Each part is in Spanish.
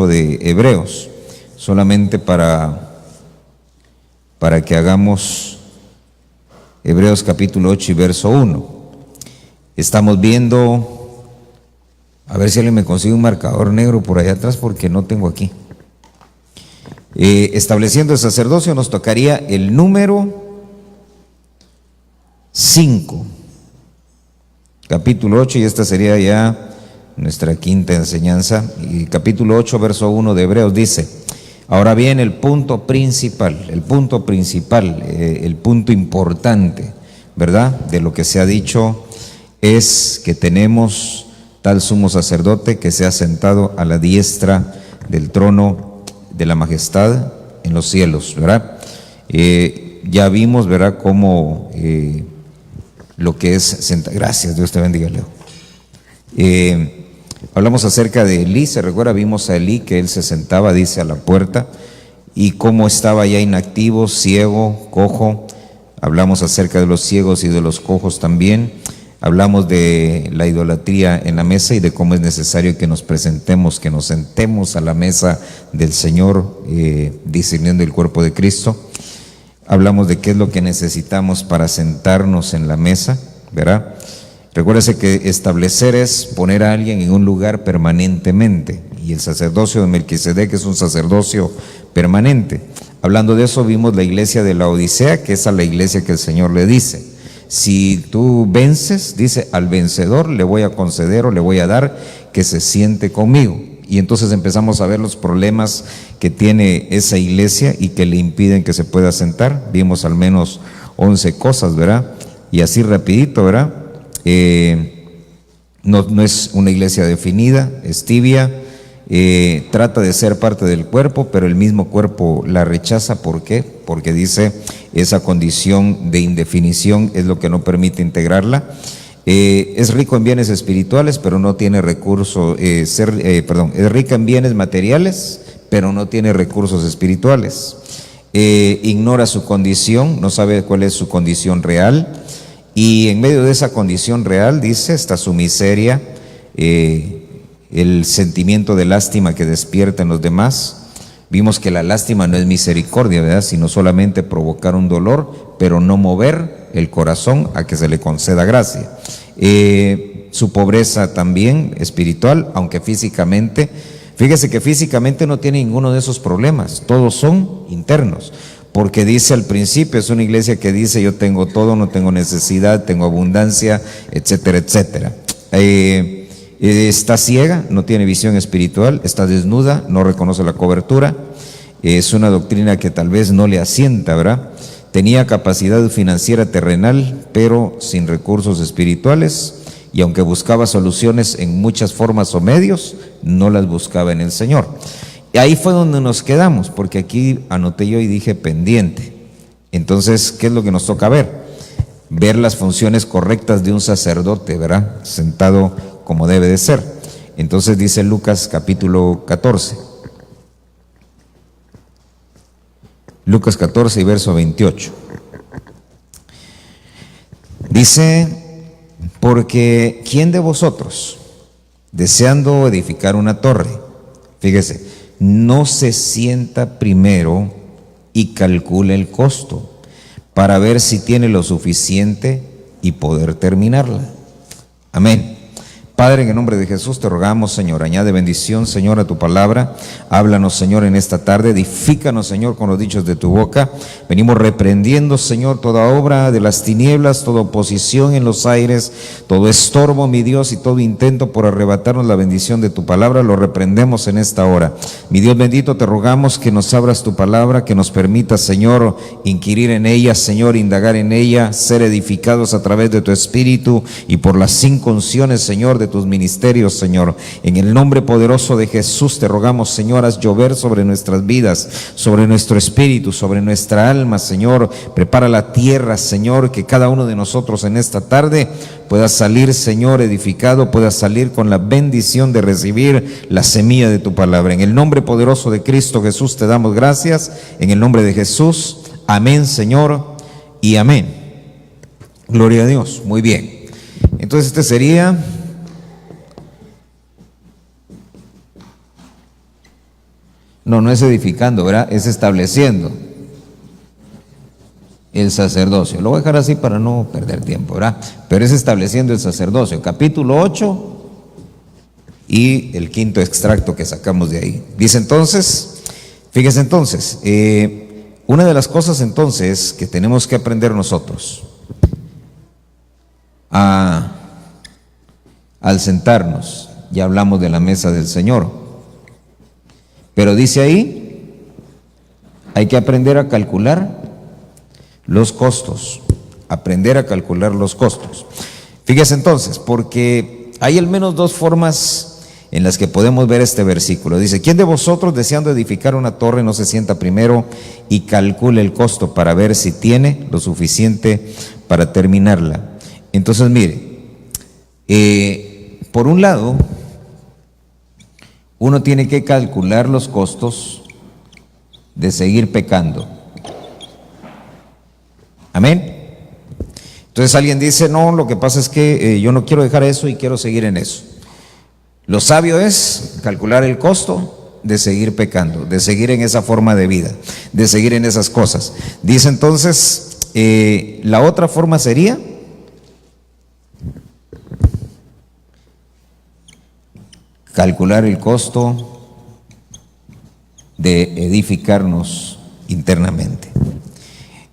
de Hebreos, solamente para que hagamos Hebreos capítulo 8 y verso 1. Estamos viendo, a ver si alguien me consigue un marcador negro por allá atrás porque no tengo aquí. Estableciendo el sacerdocio nos tocaría el número 5, capítulo 8, y esta sería ya nuestra quinta enseñanza. Y capítulo 8, verso 1 de Hebreos dice: ahora bien, el punto principal, el punto importante, ¿verdad?, de lo que se ha dicho es que tenemos tal sumo sacerdote que se ha sentado a la diestra del trono de la majestad en los cielos, ¿verdad? Ya vimos, ¿verdad?, cómo lo que es sentar. Gracias, Dios te bendiga, Leo. Hablamos acerca de Elí, se recuerda, vimos a Elí que él se sentaba, dice, a la puerta, y cómo estaba ya inactivo, ciego, cojo. Hablamos acerca de los ciegos y de los cojos también. Hablamos de la idolatría en la mesa y de cómo es necesario que nos presentemos, que nos sentemos a la mesa del Señor, discerniendo el cuerpo de Cristo. Hablamos de qué es lo que necesitamos para sentarnos en la mesa, ¿verdad? Recuérdese que establecer es poner a alguien en un lugar permanentemente, y el sacerdocio de Melquisedec es un sacerdocio permanente. Hablando de eso, vimos la iglesia de la Odisea, que es a la iglesia que el Señor le dice: si tú vences, dice, al vencedor le voy a conceder o le voy a dar que se siente conmigo. Y entonces empezamos a ver los problemas que tiene esa iglesia y que le impiden que se pueda sentar. Vimos al menos 11 cosas, ¿verdad? Y así rapidito, ¿verdad? No es una iglesia definida, es tibia, trata de ser parte del cuerpo, pero el mismo cuerpo la rechaza. ¿Por qué? Porque dice, esa condición de indefinición es lo que no permite integrarla. Es rico en bienes espirituales, pero no tiene recursos, es rica en bienes materiales, pero no tiene recursos espirituales. Ignora su condición, no sabe cuál es su condición real, y en medio de esa condición real, dice, está su miseria, el sentimiento de lástima que despierta en los demás. Vimos que la lástima no es misericordia, ¿verdad?, sino solamente provocar un dolor, pero no mover el corazón a que se le conceda gracia. Su pobreza también espiritual, aunque físicamente, fíjese que físicamente no tiene ninguno de esos problemas, todos son internos, porque dice al principio, es una iglesia que dice: yo tengo todo, no tengo necesidad, tengo abundancia, etcétera, etcétera. Está ciega, no tiene visión espiritual, está desnuda, no reconoce la cobertura. Es una doctrina que tal vez no le asienta, ¿verdad? Tenía capacidad financiera terrenal, pero sin recursos espirituales, y aunque buscaba soluciones en muchas formas o medios, no las buscaba en el Señor. Y ahí fue donde nos quedamos, porque aquí anoté yo y dije pendiente. Entonces, ¿qué es lo que nos toca ver? Ver las funciones correctas de un sacerdote, ¿verdad?, sentado como debe de ser. Entonces dice Lucas capítulo 14. Lucas 14 y verso 28. Dice: porque ¿quién de vosotros, deseando edificar una torre, fíjese, no se sienta primero y calcula el costo para ver si tiene lo suficiente y poder terminarla? Amén. Padre, en el nombre de Jesús te rogamos, Señor, añade bendición, Señor, a tu palabra. Háblanos, Señor, en esta tarde. Edifícanos, Señor, con los dichos de tu boca. Venimos reprendiendo, Señor, toda obra de las tinieblas, toda oposición en los aires, todo estorbo, mi Dios, y todo intento por arrebatarnos la bendición de tu palabra. Lo reprendemos en esta hora. Mi Dios bendito, te rogamos que nos abras tu palabra, que nos permitas, Señor, inquirir en ella, Señor, indagar en ella, ser edificados a través de tu Espíritu y por las 5 unciones, Señor, de tus ministerios, Señor. En el nombre poderoso de Jesús te rogamos, Señor, haz llover sobre nuestras vidas, sobre nuestro espíritu, sobre nuestra alma, Señor. Prepara la tierra, Señor, que cada uno de nosotros en esta tarde pueda salir, Señor, edificado, pueda salir con la bendición de recibir la semilla de tu palabra. En el nombre poderoso de Cristo Jesús te damos gracias, en el nombre de Jesús. Amén, Señor, y amén. Gloria a Dios. Muy bien. Entonces este sería No, no es edificando, ¿verdad? Es estableciendo el sacerdocio. Lo voy a dejar así para no perder tiempo, ¿verdad? Pero es estableciendo el sacerdocio. Capítulo 8 y el quinto extracto que sacamos de ahí. Dice entonces, fíjese entonces, una de las cosas entonces que tenemos que aprender nosotros al sentarnos, ya hablamos de la mesa del Señor, pero dice ahí, hay que aprender a calcular los costos, aprender a calcular los costos. Fíjese entonces, porque hay al menos dos formas en las que podemos ver este versículo. Dice, ¿quién de vosotros deseando edificar una torre no se sienta primero y calcule el costo para ver si tiene lo suficiente para terminarla? Entonces, mire, por un lado, uno tiene que calcular los costos de seguir pecando. Amén. Entonces alguien dice, no, lo que pasa es que yo no quiero dejar eso y quiero seguir en eso. Lo sabio es calcular el costo de seguir pecando, de seguir en esa forma de vida, de seguir en esas cosas. Dice entonces, la otra forma sería calcular el costo de edificarnos internamente.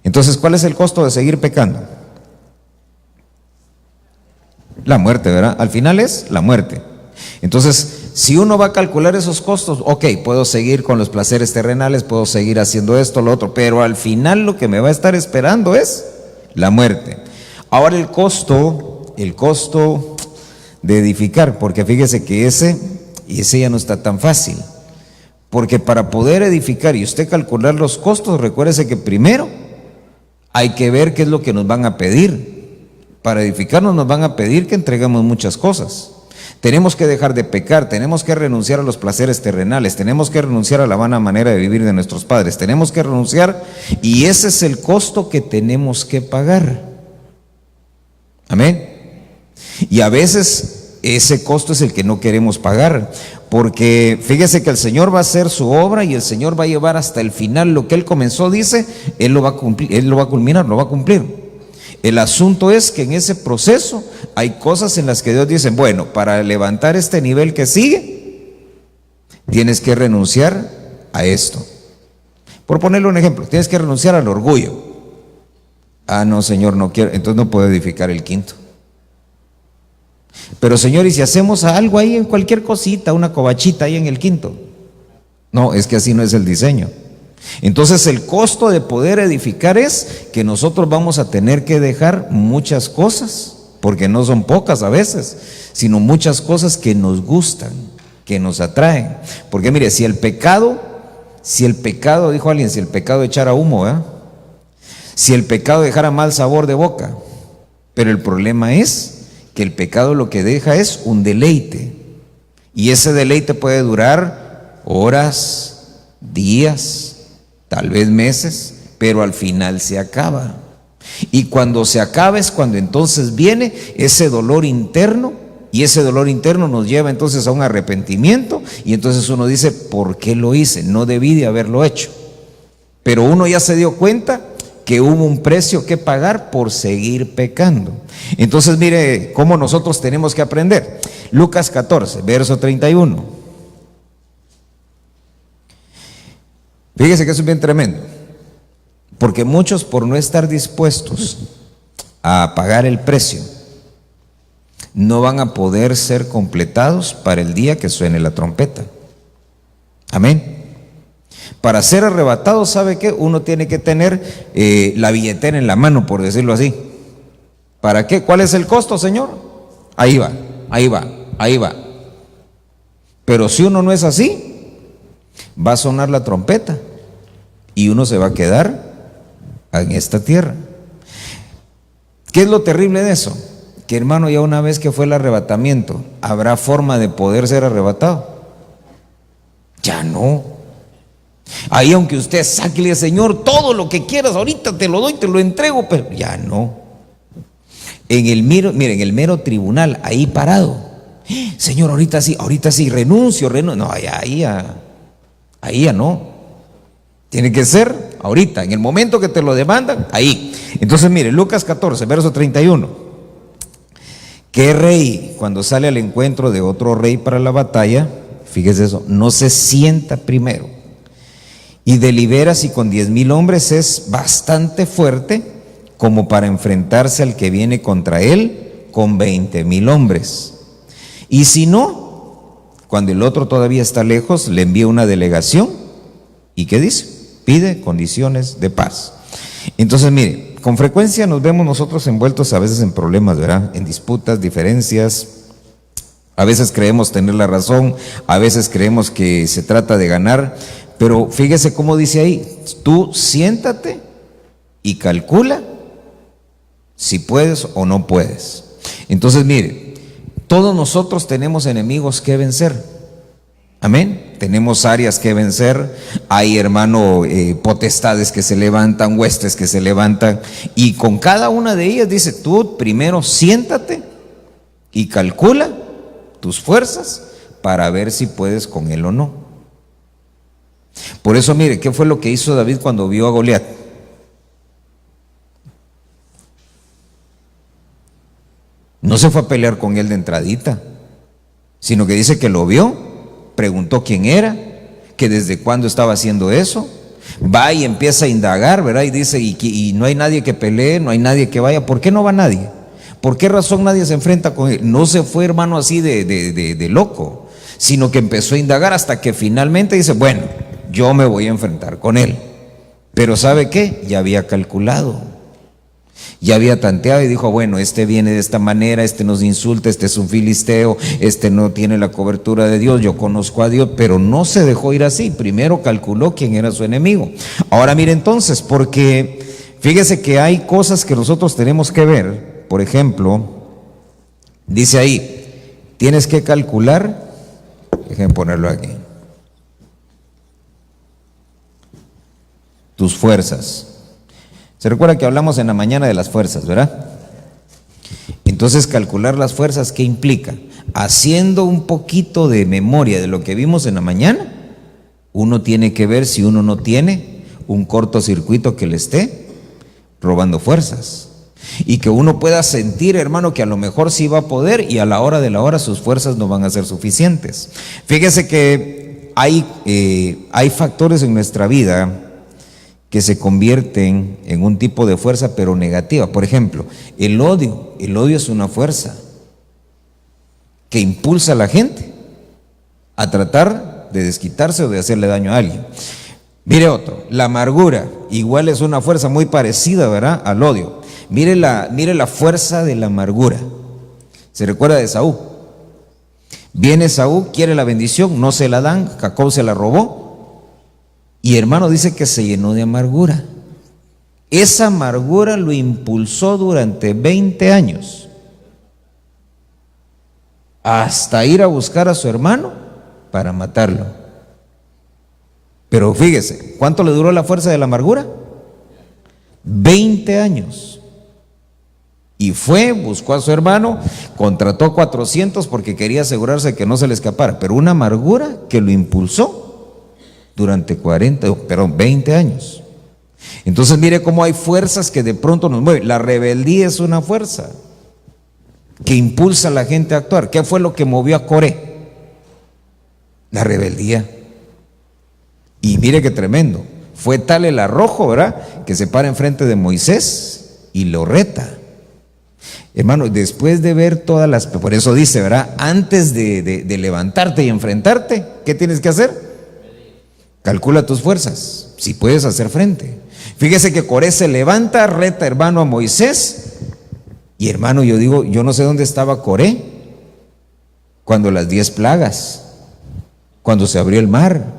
Entonces, ¿cuál es el costo de seguir pecando? La muerte, ¿verdad? Al final es la muerte. Entonces, si uno va a calcular esos costos, ok, puedo seguir con los placeres terrenales, puedo seguir haciendo esto, lo otro, pero al final lo que me va a estar esperando es la muerte. Ahora el costo de edificar, porque fíjese que ese ya no está tan fácil, porque para poder edificar y usted calcular los costos, recuérdese que primero hay que ver qué es lo que nos van a pedir. Para edificarnos nos van a pedir que entreguemos muchas cosas. Tenemos que dejar de pecar, tenemos que renunciar a los placeres terrenales, tenemos que renunciar a la vana manera de vivir de nuestros padres, tenemos que renunciar, y ese es el costo que tenemos que pagar. Amén. Y a veces ese costo es el que no queremos pagar, porque fíjese que el Señor va a hacer su obra y el Señor va a llevar hasta el final lo que Él comenzó, dice, Él lo va a cumplir, Él lo va a culminar, lo va a cumplir. El asunto es que en ese proceso hay cosas en las que Dios dice, bueno, para levantar este nivel que sigue, tienes que renunciar a esto. Por ponerle un ejemplo, tienes que renunciar al orgullo. Ah, no, Señor, no quiero, entonces no puedo edificar el quinto. Pero Señor, ¿y si hacemos algo ahí en cualquier cosita, una covachita ahí en el quinto? No, es que así no es el diseño. Entonces el costo de poder edificar es que nosotros vamos a tener que dejar muchas cosas, porque no son pocas a veces, sino muchas cosas que nos gustan, que nos atraen. Porque mire, si el pecado, dijo alguien, si el pecado echara humo, ¿verdad? Si el pecado dejara mal sabor de boca, pero el problema es que el pecado lo que deja es un deleite, y ese deleite puede durar horas, días, tal vez meses, pero al final se acaba. Y cuando se acaba es cuando entonces viene ese dolor interno, y ese dolor interno nos lleva entonces a un arrepentimiento, y entonces uno dice, ¿por qué lo hice? No debí de haberlo hecho. Pero uno ya se dio cuenta que hubo un precio que pagar por seguir pecando. Entonces mire cómo nosotros tenemos que aprender. Lucas 14, verso 31. Fíjese que eso es bien tremendo, porque muchos, por no estar dispuestos a pagar el precio, no van a poder ser completados para el día que suene la trompeta. Amén. Para ser arrebatado, ¿sabe qué? Uno tiene que tener la billetera en la mano, por decirlo así. ¿Para qué? ¿Cuál es el costo, Señor? Ahí va, ahí va, ahí va. Pero si uno no es así, va a sonar la trompeta y uno se va a quedar en esta tierra. ¿Qué es lo terrible de eso? Que, hermano, ya una vez que fue el arrebatamiento, ¿habrá forma de poder ser arrebatado? Ya no. Ahí aunque usted saque y le diga, Señor, todo lo que quieras, ahorita te lo doy, te lo entrego, pero ya no. En el mero tribunal, ahí parado, Señor, ahorita sí, renuncio. No, ahí Ahí ya no. Tiene que ser ahorita, en el momento que te lo demandan, ahí. Entonces mire, Lucas 14, verso 31. ¿Qué rey, cuando sale al encuentro de otro rey para la batalla, fíjese eso, no se sienta primero y delibera si con 10,000 hombres es bastante fuerte como para enfrentarse al que viene contra él con 20,000 hombres? Y si no, cuando el otro todavía está lejos, le envía una delegación y ¿qué dice? Pide condiciones de paz. Entonces mire, con frecuencia nos vemos nosotros envueltos a veces en problemas, ¿verdad? En disputas, diferencias. A veces creemos tener la razón, a veces creemos que se trata de ganar, pero fíjese cómo dice ahí, tú siéntate y calcula si puedes o no puedes. Entonces mire, todos nosotros tenemos enemigos que vencer. Amén. Tenemos áreas que vencer. Hay, hermano, potestades que se levantan, huestes que se levantan, y con cada una de ellas dice, tú primero siéntate y calcula tus fuerzas para ver si puedes con él o no. Por eso mire, ¿qué fue lo que hizo David cuando vio a Goliat? No se fue a pelear con él de entradita, sino que dice que lo vio, preguntó quién era, que desde cuándo estaba haciendo eso, va y empieza a indagar, ¿verdad? Y dice, y no hay nadie que pelee, no hay nadie que vaya. ¿Por qué no va nadie? ¿Por qué razón nadie se enfrenta con él? No se fue, hermano, así de loco, sino que empezó a indagar hasta que finalmente dice, bueno, yo me voy a enfrentar con él. Pero ¿sabe qué? Ya había calculado. Ya había tanteado y dijo, bueno, este viene de esta manera, este nos insulta, este es un filisteo, este no tiene la cobertura de Dios, yo conozco a Dios, pero no se dejó ir así. Primero calculó quién era su enemigo. Ahora mire entonces, porque fíjese que hay cosas que nosotros tenemos que ver. Por ejemplo, dice ahí, tienes que calcular, déjenme ponerlo aquí, tus fuerzas. Se recuerda que hablamos en la mañana de las fuerzas, ¿verdad? Entonces, calcular las fuerzas, ¿qué implica? Haciendo un poquito de memoria de lo que vimos en la mañana, uno tiene que ver si uno no tiene un cortocircuito que le esté robando fuerzas. Y que uno pueda sentir, hermano, que a lo mejor sí va a poder y a la hora de la hora sus fuerzas no van a ser suficientes. Fíjese que hay factores en nuestra vida que se convierten en un tipo de fuerza pero negativa. Por ejemplo, el odio es una fuerza que impulsa a la gente a tratar de desquitarse o de hacerle daño a alguien. Mire otro, la amargura, igual es una fuerza muy parecida, ¿verdad?, al odio. Mire la fuerza de la amargura. ¿Se recuerda de Esaú? Viene Esaú, quiere la bendición, no se la dan, Jacob se la robó. Y hermano, dice que se llenó de amargura. Esa amargura lo impulsó durante 20 años hasta ir a buscar a su hermano para matarlo. Pero fíjese, ¿cuánto le duró la fuerza de la amargura? 20 años. Y fue, buscó a su hermano, contrató 400 porque quería asegurarse que no se le escapara, pero una amargura que lo impulsó durante 20 años. Entonces mire cómo hay fuerzas que de pronto nos mueven. La rebeldía es una fuerza que impulsa a la gente a actuar. ¿Qué fue lo que movió a Coré? La rebeldía. Y mire qué tremendo. Fue tal el arrojo, ¿verdad?, que se para enfrente de Moisés y lo reta. Hermano, después de ver todas las... Por eso dice, ¿verdad?, antes de levantarte y enfrentarte, ¿qué tienes que hacer? Calcula tus fuerzas, si puedes hacer frente. Fíjese que Coré se levanta, reta, hermano, a Moisés. Y hermano, yo digo, yo no sé dónde estaba Coré cuando las 10 plagas, cuando se abrió el mar.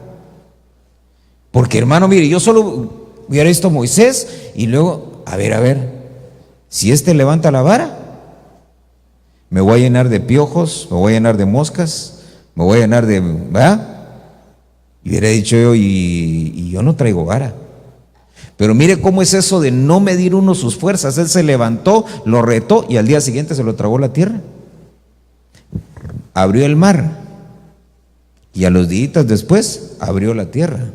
Porque hermano, mire, yo solo hubiera visto a Moisés y luego, a ver, si este levanta la vara, me voy a llenar de piojos, me voy a llenar de moscas, me voy a llenar de... ¿verdad? Y hubiera dicho yo, y yo no traigo vara. Pero mire cómo es eso de no medir uno sus fuerzas. Él se levantó, lo retó y al día siguiente se lo tragó la tierra. Abrió el mar Y a los días después abrió la tierra.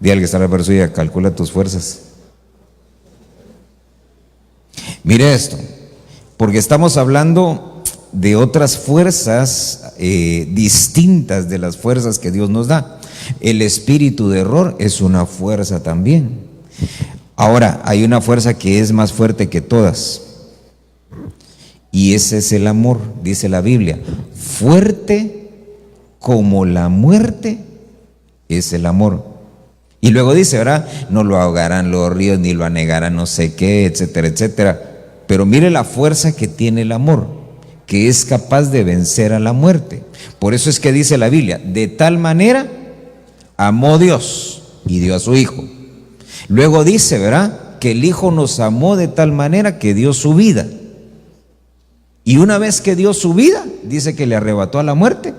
Dí al que está a la par suya, calcula tus fuerzas. Mire esto, porque estamos hablando de otras fuerzas distintas de las fuerzas que Dios nos da. El espíritu de error es una fuerza también. Ahora, hay una fuerza que es más fuerte que todas. Y ese es el amor, dice la Biblia. Fuerte como la muerte es el amor. Y luego dice, ¿verdad? No lo ahogarán los ríos, ni lo anegarán no sé qué, etcétera, etcétera. Pero mire la fuerza que tiene el amor, que es capaz de vencer a la muerte. Por eso es que dice la Biblia, de tal manera amó Dios y dio a su Hijo. Luego dice, ¿verdad? Que el Hijo nos amó de tal manera que dio su vida. Y una vez que dio su vida, dice que le arrebató a la muerte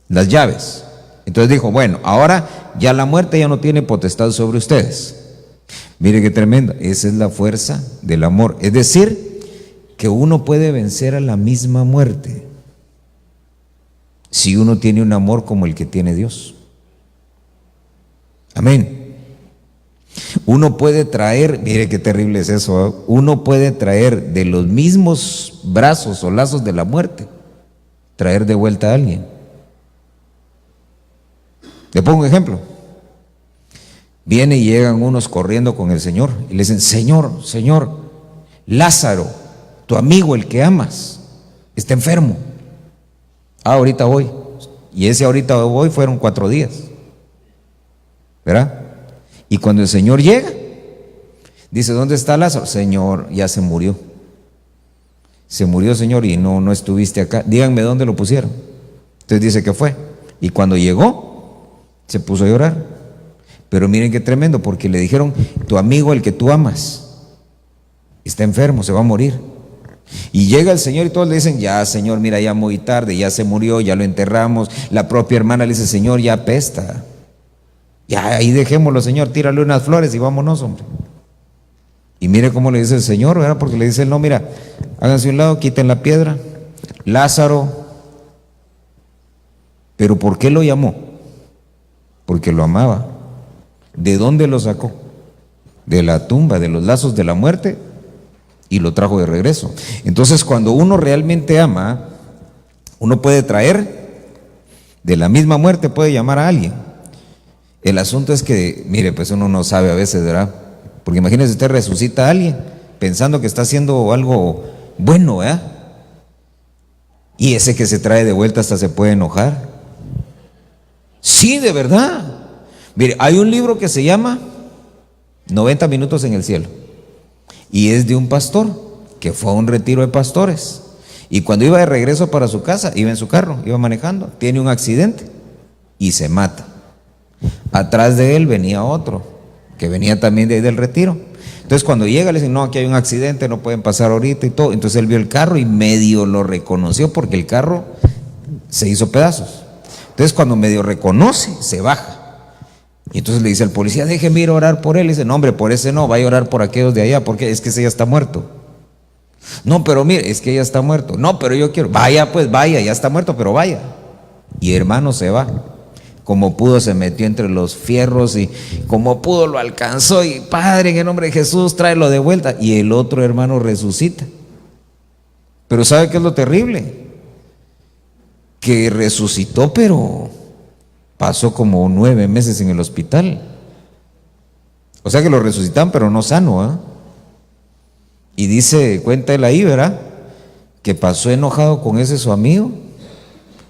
las llaves. Entonces dijo, bueno, ahora ya la muerte ya no tiene potestad sobre ustedes. Mire qué tremendo, esa es la fuerza del amor. Es decir, que uno puede vencer a la misma muerte si uno tiene un amor como el que tiene Dios. Amén. Uno puede traer, mire qué terrible es eso, ¿eh? Uno puede traer de los mismos brazos o lazos de la muerte, traer de vuelta a alguien. Le pongo un ejemplo. Viene y llegan unos corriendo con el Señor y le dicen, Señor, Señor, Lázaro, tu amigo, el que amas, está enfermo. Ahorita voy. Y ese ahorita voy fueron 4 días. ¿Verdad? Y cuando el Señor llega, dice, ¿dónde está Lázaro? Señor, ya se murió. Se murió, Señor, y no estuviste acá. Díganme dónde lo pusieron. Entonces dice que fue. Y cuando llegó, se puso a llorar. Pero miren qué tremendo, porque le dijeron, tu amigo, el que tú amas, está enfermo, se va a morir. Y llega el Señor y todos le dicen, ya Señor, mira, ya muy tarde, ya se murió, ya lo enterramos. La propia hermana le dice, Señor, ya apesta. Ya ahí dejémoslo, Señor, tírale unas flores y vámonos, hombre. Y mire cómo le dice el Señor, ¿verdad? Porque le dice, no, mira, háganse un lado, quiten la piedra. Lázaro. ¿Pero por qué lo llamó? Porque lo amaba. ¿De dónde lo sacó? De la tumba, de los lazos de la muerte, y lo trajo de regreso. Entonces, cuando uno realmente ama, uno puede traer de la misma muerte, puede llamar a alguien. El asunto es que, mire, pues uno no sabe a veces, ¿verdad? Porque imagínese usted resucita a alguien pensando que está haciendo algo bueno, ¿verdad? Y ese que se trae de vuelta hasta se puede enojar. Sí, de verdad. Mire, hay un libro que se llama 90 minutos en el cielo. Y es de un pastor que fue a un retiro de pastores. Y cuando iba de regreso para su casa, iba en su carro, iba manejando, tiene un accidente y se mata. Atrás de él venía otro, que venía también de ahí del retiro. Entonces cuando llega le dicen, no, aquí hay un accidente, no pueden pasar ahorita y todo. Entonces él vio el carro y medio lo reconoció porque el carro se hizo pedazos. Entonces cuando medio reconoce, se baja. Y entonces le dice al policía, déjeme ir a orar por él. Y dice, no, hombre, por ese no, vaya a orar por aquellos de allá, porque es que ese ya está muerto. No, pero mire, es que ya está muerto. No, pero yo quiero, vaya pues, vaya, ya está muerto, pero vaya. Y hermano se va. Como pudo se metió entre los fierros y como pudo lo alcanzó y Padre, en el nombre de Jesús, tráelo de vuelta. Y el otro hermano resucita. Pero ¿sabe qué es lo terrible? Que resucitó, pero pasó como 9 meses en el hospital. O sea que lo resucitan, pero no sano, ¿eh? Y dice, cuenta él ahí, ¿verdad? Que pasó enojado con ese su amigo.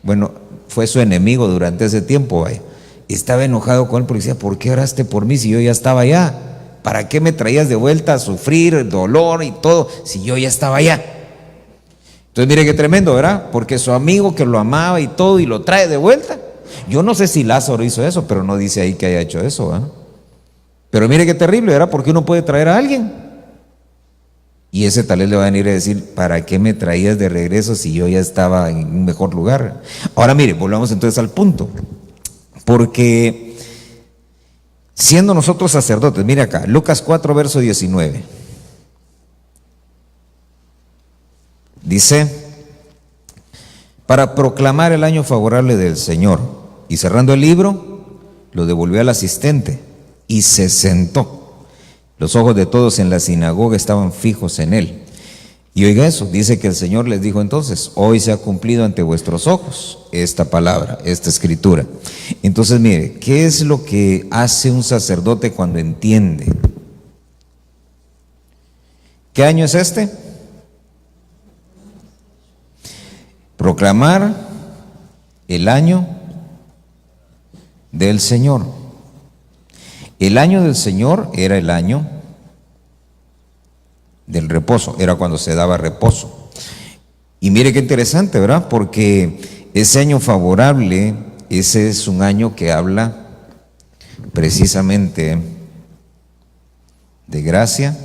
Bueno, fue su enemigo durante ese tiempo, vaya. Estaba enojado con él porque decía, ¿por qué oraste por mí si yo ya estaba allá? ¿Para qué me traías de vuelta a sufrir dolor y todo si yo ya estaba allá? Entonces mire qué tremendo, ¿verdad? Porque su amigo que lo amaba y todo y lo trae de vuelta. Yo no sé si Lázaro hizo eso, pero no dice ahí que haya hecho eso, ¿verdad? Pero mire qué terrible, ¿verdad? Porque uno puede traer a alguien y ese tal vez le va a venir a decir, ¿para qué me traías de regreso si yo ya estaba en un mejor lugar? Ahora mire, volvamos entonces al punto. Porque siendo nosotros sacerdotes, mire acá, Lucas 4, verso 19. Dice, para proclamar el año favorable del Señor. Y cerrando el libro, lo devolvió al asistente y se sentó. Los ojos de todos en la sinagoga estaban fijos en él. Y oiga eso, dice que el Señor les dijo entonces: hoy se ha cumplido ante vuestros ojos esta palabra, esta escritura. Entonces mire, ¿qué es lo que hace un sacerdote cuando entiende? ¿Qué año es este? Proclamar el año del Señor. El año del Señor era el año del reposo, era cuando se daba reposo. Y mire qué interesante, ¿verdad? Porque ese año favorable, ese es un año que habla precisamente de gracia,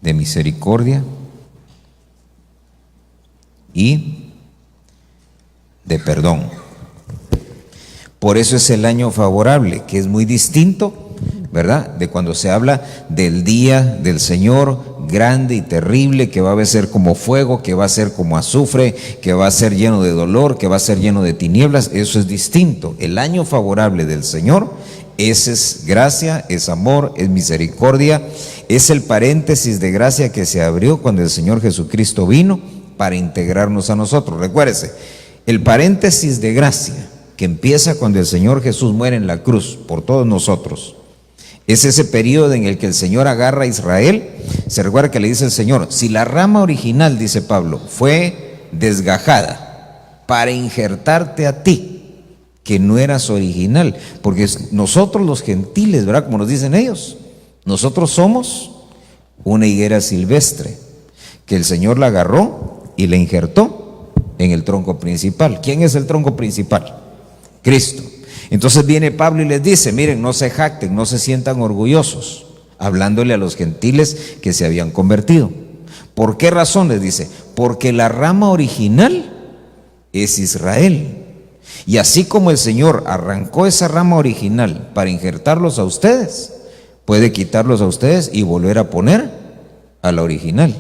de misericordia y de perdón. Por eso es el año favorable, que es muy distinto, ¿verdad?, de cuando se habla del día del Señor grande y terrible, que va a ser como fuego, que va a ser como azufre, que va a ser lleno de dolor, que va a ser lleno de tinieblas. Eso es distinto. El año favorable del Señor, ese es gracia, es amor, es misericordia, es el paréntesis de gracia que se abrió cuando el Señor Jesucristo vino para integrarnos a nosotros. Recuérdese, el paréntesis de gracia que empieza cuando el Señor Jesús muere en la cruz por todos nosotros, es ese periodo en el que el Señor agarra a Israel. Se recuerda que le dice el Señor: si la rama original, dice Pablo, fue desgajada para injertarte a ti, que no eras original, porque nosotros los gentiles, ¿verdad?, como nos dicen ellos, nosotros somos una higuera silvestre, que el Señor la agarró y la injertó en el tronco principal. ¿Quién es el tronco principal? Cristo. Entonces viene Pablo y les dice: miren, no se jacten, no se sientan orgullosos, hablándole a los gentiles que se habían convertido. ¿Por qué razón? Les dice: porque la rama original es Israel. Y así como el Señor arrancó esa rama original para injertarlos a ustedes, puede quitarlos a ustedes y volver a poner a la original.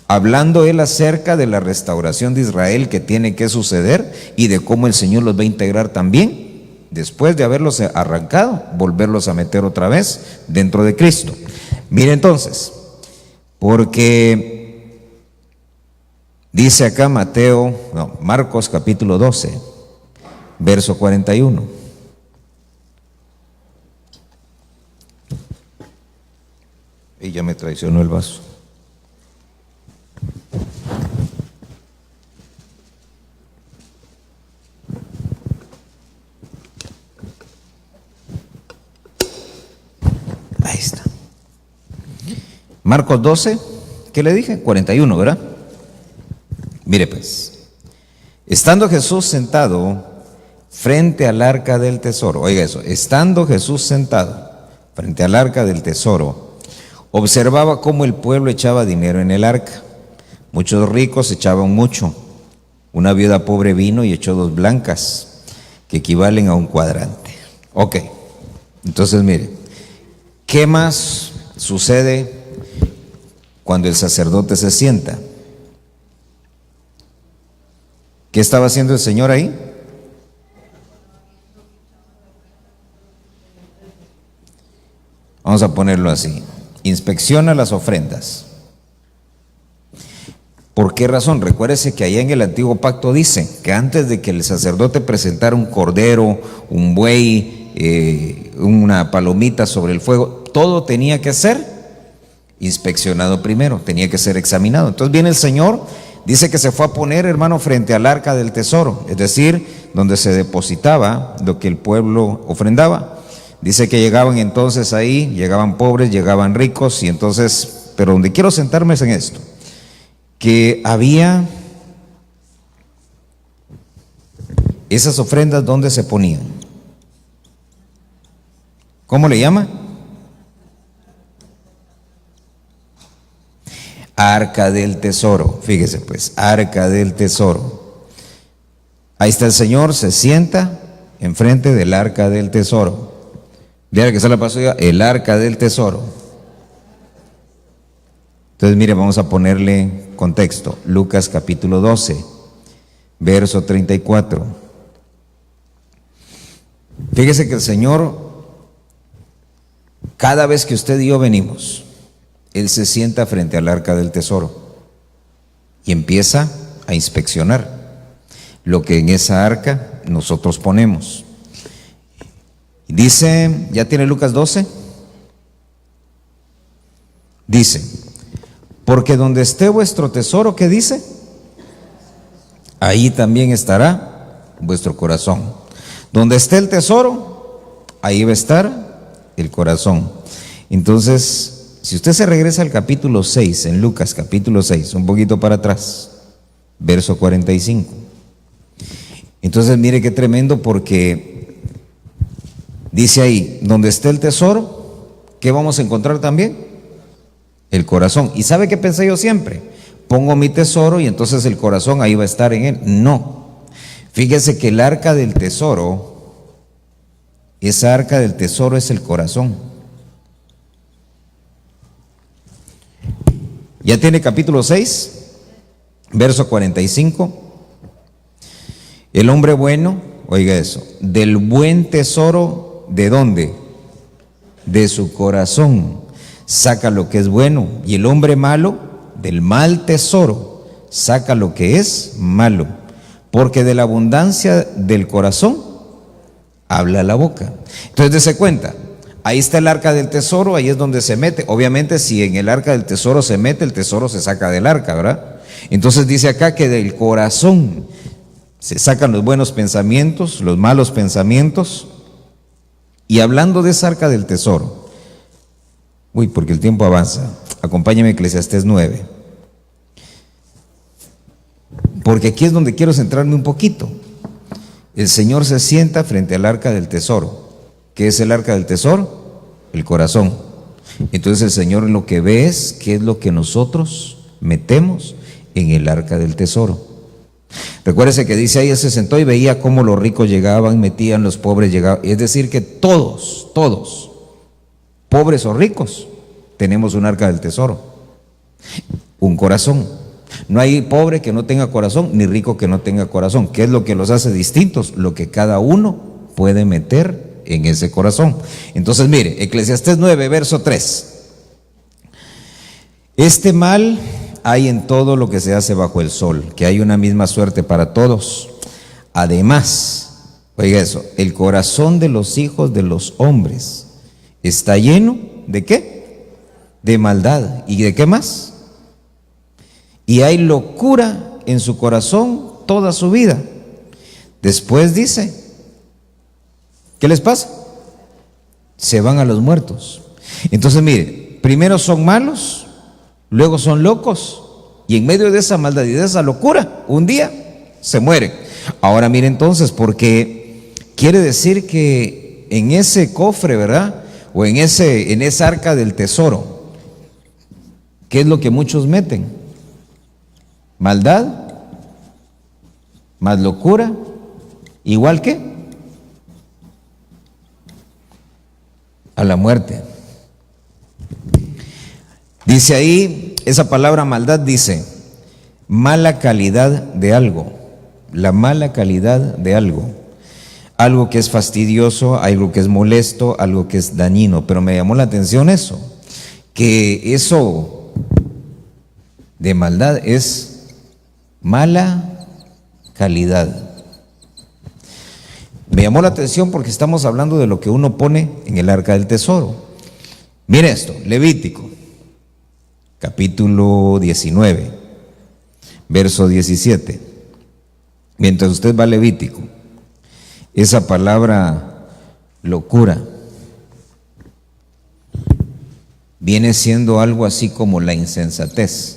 Hablando él acerca de la restauración de Israel que tiene que suceder y de cómo el Señor los va a integrar también, después de haberlos arrancado, volverlos a meter otra vez dentro de Cristo. Mire entonces, porque dice acá Marcos capítulo 12, verso 41. Y ya me traicionó el vaso. Ahí está. Marcos 12, ¿qué le dije? 41, ¿verdad? Mire pues, estando Jesús sentado frente al arca del tesoro, oiga eso, estando Jesús sentado frente al arca del tesoro, observaba cómo el pueblo echaba dinero en el arca. Muchos ricos echaban mucho. Una viuda pobre vino y echó 2 blancas, que equivalen a un cuadrante. Ok, entonces mire, ¿qué más sucede cuando el sacerdote se sienta? ¿Qué estaba haciendo el Señor ahí? Vamos a ponerlo así: inspecciona las ofrendas. ¿Por qué razón? Recuérdese que allá en el Antiguo Pacto dice que antes de que el sacerdote presentara un cordero, un buey, una palomita sobre el fuego, todo tenía que ser inspeccionado primero, tenía que ser examinado. Entonces viene el Señor, dice que se fue a poner, hermano, frente al arca del tesoro, es decir, donde se depositaba lo que el pueblo ofrendaba. Dice que llegaban entonces ahí, llegaban pobres, llegaban ricos, y entonces, pero donde quiero sentarme es en esto, que había esas ofrendas, ¿dónde se ponían? ¿Cómo le llama? Arca del tesoro. Fíjese pues, arca del tesoro. Ahí está el Señor, se sienta enfrente del arca del tesoro. Diga que se la pasó, el arca del tesoro. Entonces mire, vamos a ponerle contexto. Lucas capítulo 12, verso 34. Fíjese que el Señor, cada vez que usted y yo venimos, Él se sienta frente al arca del tesoro y empieza a inspeccionar lo que en esa arca nosotros ponemos. Dice, ¿ya tiene Lucas 12? Dice, porque donde esté vuestro tesoro, ¿qué dice? Ahí también estará vuestro corazón. Donde esté el tesoro, ahí va a estar el corazón. Entonces, si usted se regresa al capítulo 6, en Lucas capítulo 6, un poquito para atrás, verso 45. Entonces mire qué tremendo, porque dice ahí, donde esté el tesoro, ¿qué vamos a encontrar también? El corazón. ¿Y sabe qué pensé yo siempre? Pongo mi tesoro y entonces el corazón ahí va a estar en él. No. Fíjese que el arca del tesoro, esa arca del tesoro es el corazón. ¿Ya tiene capítulo 6? Verso 45. El hombre bueno, oiga eso, del buen tesoro, ¿de dónde? De su corazón saca lo que es bueno, y el hombre malo, del mal tesoro, saca lo que es malo, porque de la abundancia del corazón habla la boca. Entonces dése cuenta, ahí está el arca del tesoro, ahí es donde se mete. Obviamente si en el arca del tesoro se mete, el tesoro se saca del arca, ¿verdad? Entonces dice acá que del corazón se sacan los buenos pensamientos, los malos pensamientos. Y hablando de esa arca del tesoro, porque el tiempo avanza, acompáñame a Eclesiastés 9, porque aquí es donde quiero centrarme un poquito. El Señor se sienta frente al arca del tesoro. ¿Qué es el arca del tesoro? El corazón. Entonces el Señor lo que ve es qué es lo que nosotros metemos en el arca del tesoro. Recuérdese que dice ahí, Él se sentó y veía cómo los ricos llegaban, metían, los pobres llegaban. Es decir que todos, pobres o ricos, tenemos un arca del tesoro, un corazón. No hay pobre que no tenga corazón, ni rico que no tenga corazón. ¿Qué es lo que los hace distintos? Lo que cada uno puede meter en ese corazón. Entonces mire, Eclesiastés 9, verso 3. Este mal hay en todo lo que se hace bajo el sol, que hay una misma suerte para todos. Además, oiga eso, el corazón de los hijos de los hombres está lleno ¿de qué? De maldad. ¿Y de qué más? Y hay locura en su corazón toda su vida. Después dice, ¿qué les pasa? Se van a los muertos. Entonces mire, primero son malos, luego son locos, y en medio de esa maldad y de esa locura, un día se mueren. Ahora mire entonces, porque quiere decir que en ese cofre, ¿verdad? O en esa arca del tesoro, ¿qué es lo que muchos meten? Maldad, más locura, igual que a la muerte. Dice ahí, esa palabra maldad dice, mala calidad de algo, la mala calidad de algo. Algo que es fastidioso, algo que es molesto, algo que es dañino. Pero me llamó la atención eso, que eso de maldad es mala calidad. Me llamó la atención porque estamos hablando de lo que uno pone en el arca del tesoro. Mire esto, Levítico, capítulo 19, verso 17. Mientras usted va a Levítico, esa palabra locura viene siendo algo así como la insensatez.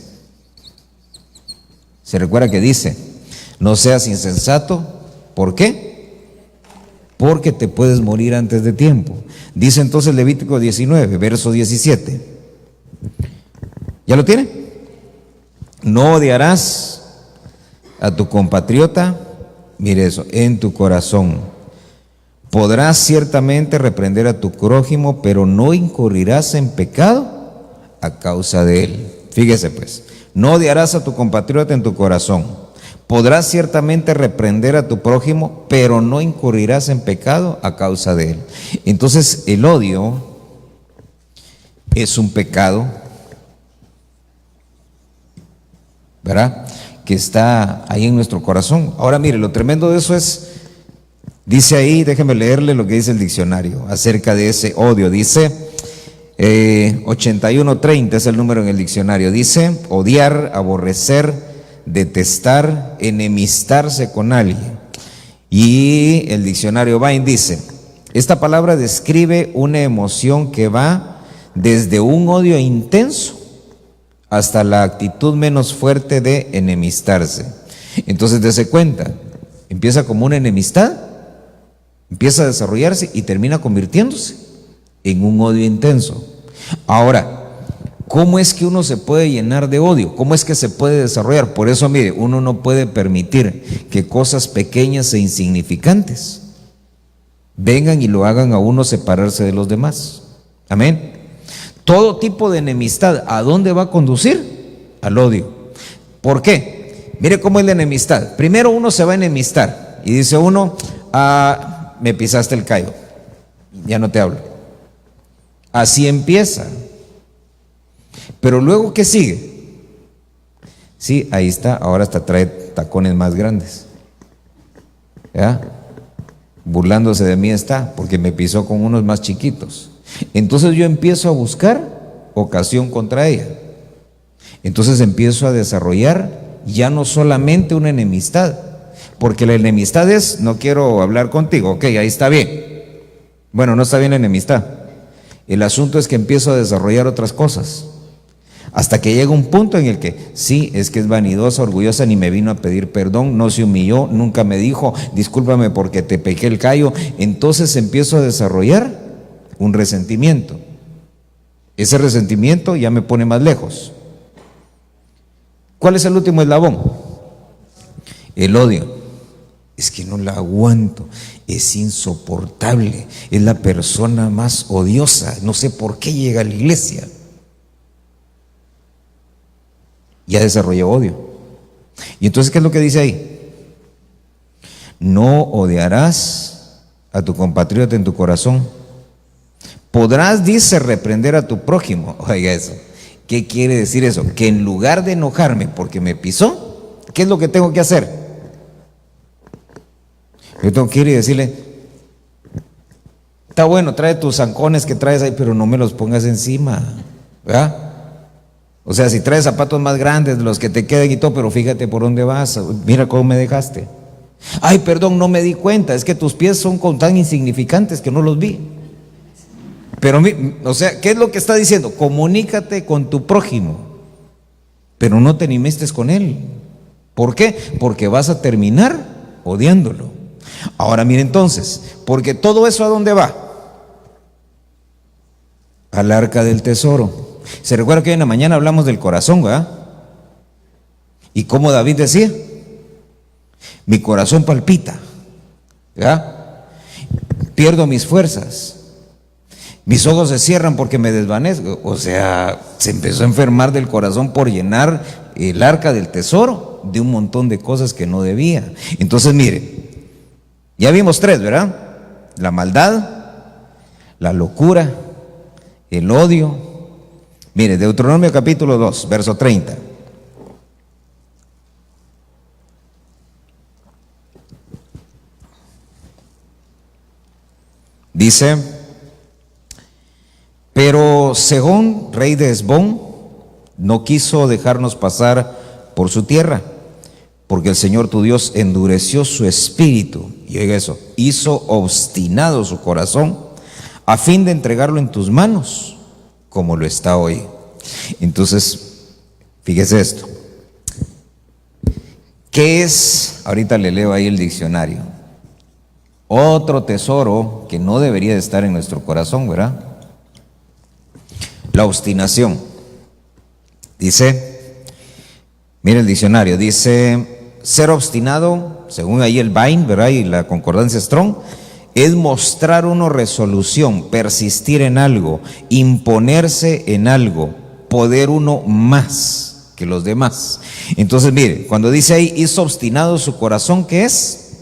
Se recuerda que dice, no seas insensato, ¿por qué? Porque te puedes morir antes de tiempo. Dice entonces Levítico 19, verso 17. ¿Ya lo tiene? No odiarás a tu compatriota, mire eso, en tu corazón. Podrás ciertamente reprender a tu prójimo, pero no incurrirás en pecado a causa de él. Fíjese pues, no odiarás a tu compatriota en tu corazón. Podrás ciertamente reprender a tu prójimo, pero no incurrirás en pecado a causa de él. Entonces, el odio es un pecado, ¿verdad?, que está ahí en nuestro corazón. Ahora mire, lo tremendo de eso es, dice ahí, déjeme leerle lo que dice el diccionario acerca de ese odio. Dice 8130 es el número en el diccionario. Dice: odiar, aborrecer, detestar, enemistarse con alguien. Y el diccionario Vine dice: esta palabra describe una emoción que va desde un odio intenso hasta la actitud menos fuerte de enemistarse. Entonces, dése cuenta, empieza como una enemistad, empieza a desarrollarse y termina convirtiéndose en un odio intenso. Ahora, ¿cómo es que uno se puede llenar de odio? ¿Cómo es que se puede desarrollar? Por eso, mire, uno no puede permitir que cosas pequeñas e insignificantes vengan y lo hagan a uno separarse de los demás. Amén. Todo tipo de enemistad, ¿a dónde va a conducir? Al odio. ¿Por qué? Mire cómo es la enemistad. Primero uno se va a enemistar y dice uno: me pisaste el callo, ya no te hablo. Así empieza. Pero luego, ¿qué sigue? Sí, ahí está, ahora hasta trae tacones más grandes, ¿ya? Burlándose de mí está, porque me pisó con unos más chiquitos. Entonces yo empiezo a buscar ocasión contra ella. Entonces empiezo a desarrollar ya no solamente una enemistad, porque la enemistad es: no quiero hablar contigo, ok, ahí está bien. Bueno, no está bien la enemistad. El asunto es que empiezo a desarrollar otras cosas, hasta que llega un punto en el que sí, es que es vanidosa, orgullosa, ni me vino a pedir perdón, no se humilló, nunca me dijo discúlpame porque te pequé el callo. Entonces empiezo a desarrollar un resentimiento. Ese resentimiento ya me pone más lejos. ¿Cuál es el último eslabón? El odio. Es que no la aguanto, es insoportable, es la persona más odiosa, no sé por qué llega a la iglesia. Ya desarrolló odio. Y entonces, ¿qué es lo que dice ahí? No odiarás a tu compatriota en tu corazón. Podrás, dice, reprender a tu prójimo. Oiga eso. ¿Qué quiere decir eso? Que en lugar de enojarme porque me pisó, ¿qué es lo que tengo que hacer? Yo tengo que ir y decirle: está bueno, trae tus zancones que traes ahí, pero no me los pongas encima, ¿verdad? O sea, si traes zapatos más grandes, los que te queden y todo, pero fíjate por dónde vas, mira cómo me dejaste. Ay, perdón, no me di cuenta, es que tus pies son tan insignificantes que no los vi. Pero, o sea, ¿qué es lo que está diciendo? Comunícate con tu prójimo, pero no te enemistes con él. ¿Por qué? Porque vas a terminar odiándolo. Ahora mire entonces, porque todo eso ¿a dónde va? Al arca del tesoro. Se recuerda que hoy en la mañana hablamos del corazón, ¿verdad? Y como David decía: mi corazón palpita, ¿verdad? Pierdo mis fuerzas, mis ojos se cierran porque me desvanezco. O sea, se empezó a enfermar del corazón por llenar el arca del tesoro de un montón de cosas que no debía. Entonces mire, ya vimos tres, ¿verdad? La maldad, la locura, el odio. Mire, Deuteronomio capítulo 2, verso 30. Dice: pero Sehón, rey de Hesbón, no quiso dejarnos pasar por su tierra, porque el Señor tu Dios endureció su espíritu, y oiga eso, hizo obstinado su corazón, a fin de entregarlo en tus manos, como lo está hoy. Entonces, fíjese esto. ¿Qué es? Ahorita le leo ahí el diccionario. Otro tesoro que no debería de estar en nuestro corazón, ¿verdad? La obstinación. Dice, mire el diccionario, dice: ser obstinado, según ahí el Vine, ¿verdad? Y la concordancia Strong, es mostrar uno resolución, persistir en algo, imponerse en algo, poder uno más que los demás. Entonces, mire, cuando dice ahí, hizo obstinado su corazón, ¿qué es?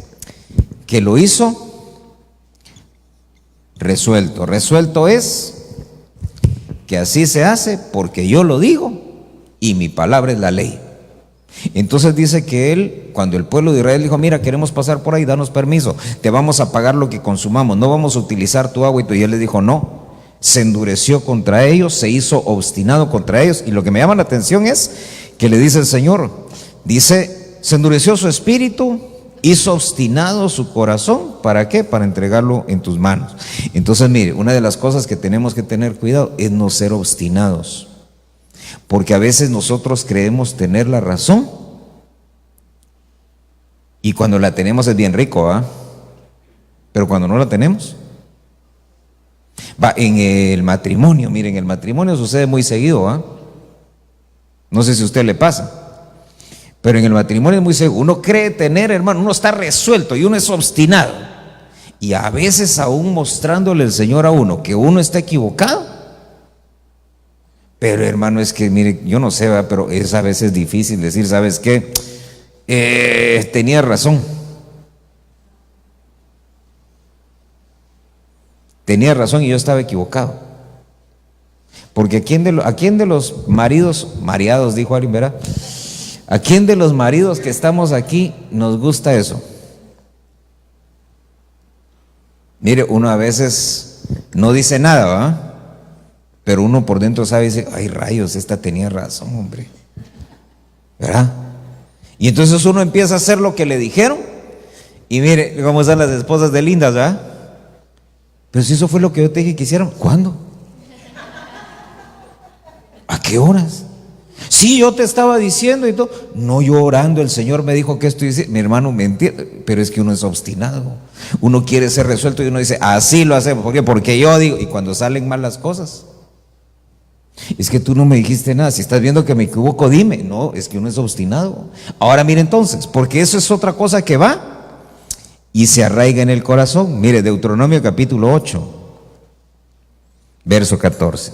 Que lo hizo resuelto. Resuelto es que así se hace porque yo lo digo y mi palabra es la ley. Entonces dice que él, cuando el pueblo de Israel dijo, mira, queremos pasar por ahí, danos permiso, te vamos a pagar lo que consumamos, no vamos a utilizar tu agua, y él le dijo no, se endureció contra ellos, se hizo obstinado contra ellos. Y lo que me llama la atención es que le dice el Señor, dice, se endureció su espíritu, hizo obstinado su corazón, ¿para qué? Para entregarlo en tus manos. Entonces mire, una de las cosas que tenemos que tener cuidado es no ser obstinados, porque a veces nosotros creemos tener la razón y cuando la tenemos es bien rico, ¿ah? Pero cuando no la tenemos, va en el matrimonio. Miren, el matrimonio sucede muy seguido, ¿ah? No sé si a usted le pasa, pero en el matrimonio es muy seguido. Uno cree tener, hermano, uno está resuelto y uno es obstinado, y a veces aún mostrándole el Señor a uno que uno está equivocado. Pero hermano, es que mire, yo no sé, ¿verdad? Pero es a veces difícil decir, ¿sabes qué? Tenía razón. Tenía razón y yo estaba equivocado. Porque ¿a quién de los maridos, mareados, dijo alguien, ¿verdad? ¿A quién de los maridos que estamos aquí nos gusta eso? Mire, uno a veces no dice nada, ¿verdad? Pero uno por dentro sabe y dice, ay rayos, esta tenía razón, hombre, ¿verdad? Y entonces uno empieza a hacer lo que le dijeron, y mire cómo están las esposas de lindas, ¿verdad? Pero si eso fue lo que yo te dije que hicieron, ¿cuándo? ¿A qué horas? Sí, yo te estaba diciendo y todo. No, yo orando, el Señor me dijo que esto y dice, mi hermano, me entiende, pero es que uno es obstinado, uno quiere ser resuelto y uno dice, así lo hacemos. ¿Por qué? Porque yo digo, y cuando salen mal las cosas, es que tú no me dijiste nada, si estás viendo que me equivoco, dime. No, es que uno es obstinado. Ahora mire entonces, porque eso es otra cosa que va y se arraiga en el corazón. Mire, Deuteronomio capítulo 8, verso 14.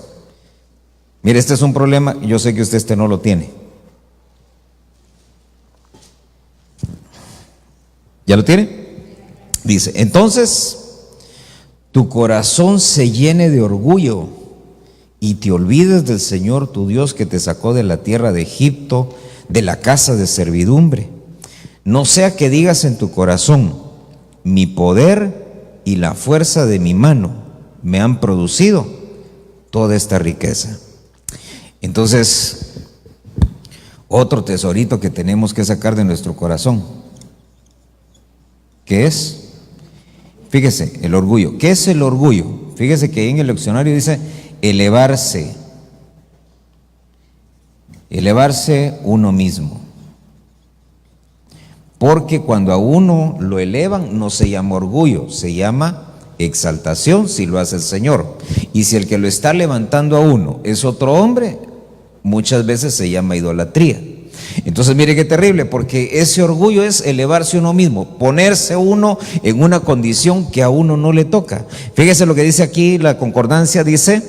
Mire, este es un problema, yo sé que usted este no lo tiene. ¿Ya lo tiene? Dice, entonces tu corazón se llene de orgullo y te olvides del Señor tu Dios, que te sacó de la tierra de Egipto, de la casa de servidumbre. No sea que digas en tu corazón, mi poder y la fuerza de mi mano me han producido toda esta riqueza. Entonces, otro tesorito que tenemos que sacar de nuestro corazón, ¿qué es? Fíjese, el orgullo. ¿Qué es el orgullo? Fíjese que en el diccionario dice elevarse uno mismo. Porque cuando a uno lo elevan no se llama orgullo, se llama exaltación si lo hace el Señor. Y si el que lo está levantando a uno es otro hombre, muchas veces se llama idolatría. Entonces mire qué terrible, porque ese orgullo es elevarse uno mismo, ponerse uno en una condición que a uno no le toca. Fíjese lo que dice aquí la concordancia, dice,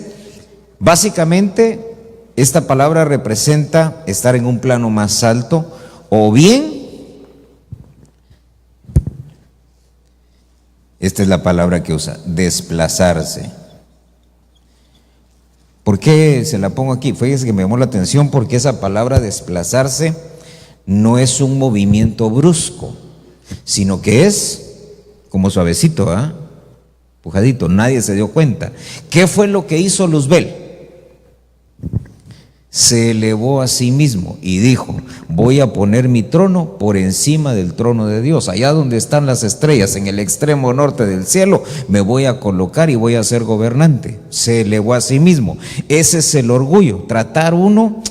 básicamente esta palabra representa estar en un plano más alto, o bien, esta es la palabra que usa, desplazarse. ¿Por qué se la pongo aquí? Fíjese que me llamó la atención porque esa palabra desplazarse no es un movimiento brusco, sino que es como suavecito, pujadito, nadie se dio cuenta. ¿Qué fue lo que hizo Luzbel? Se elevó a sí mismo y dijo, voy a poner mi trono por encima del trono de Dios. Allá donde están las estrellas, en el extremo norte del cielo, me voy a colocar y voy a ser gobernante. Se elevó a sí mismo. Ese es el orgullo, tratar uno.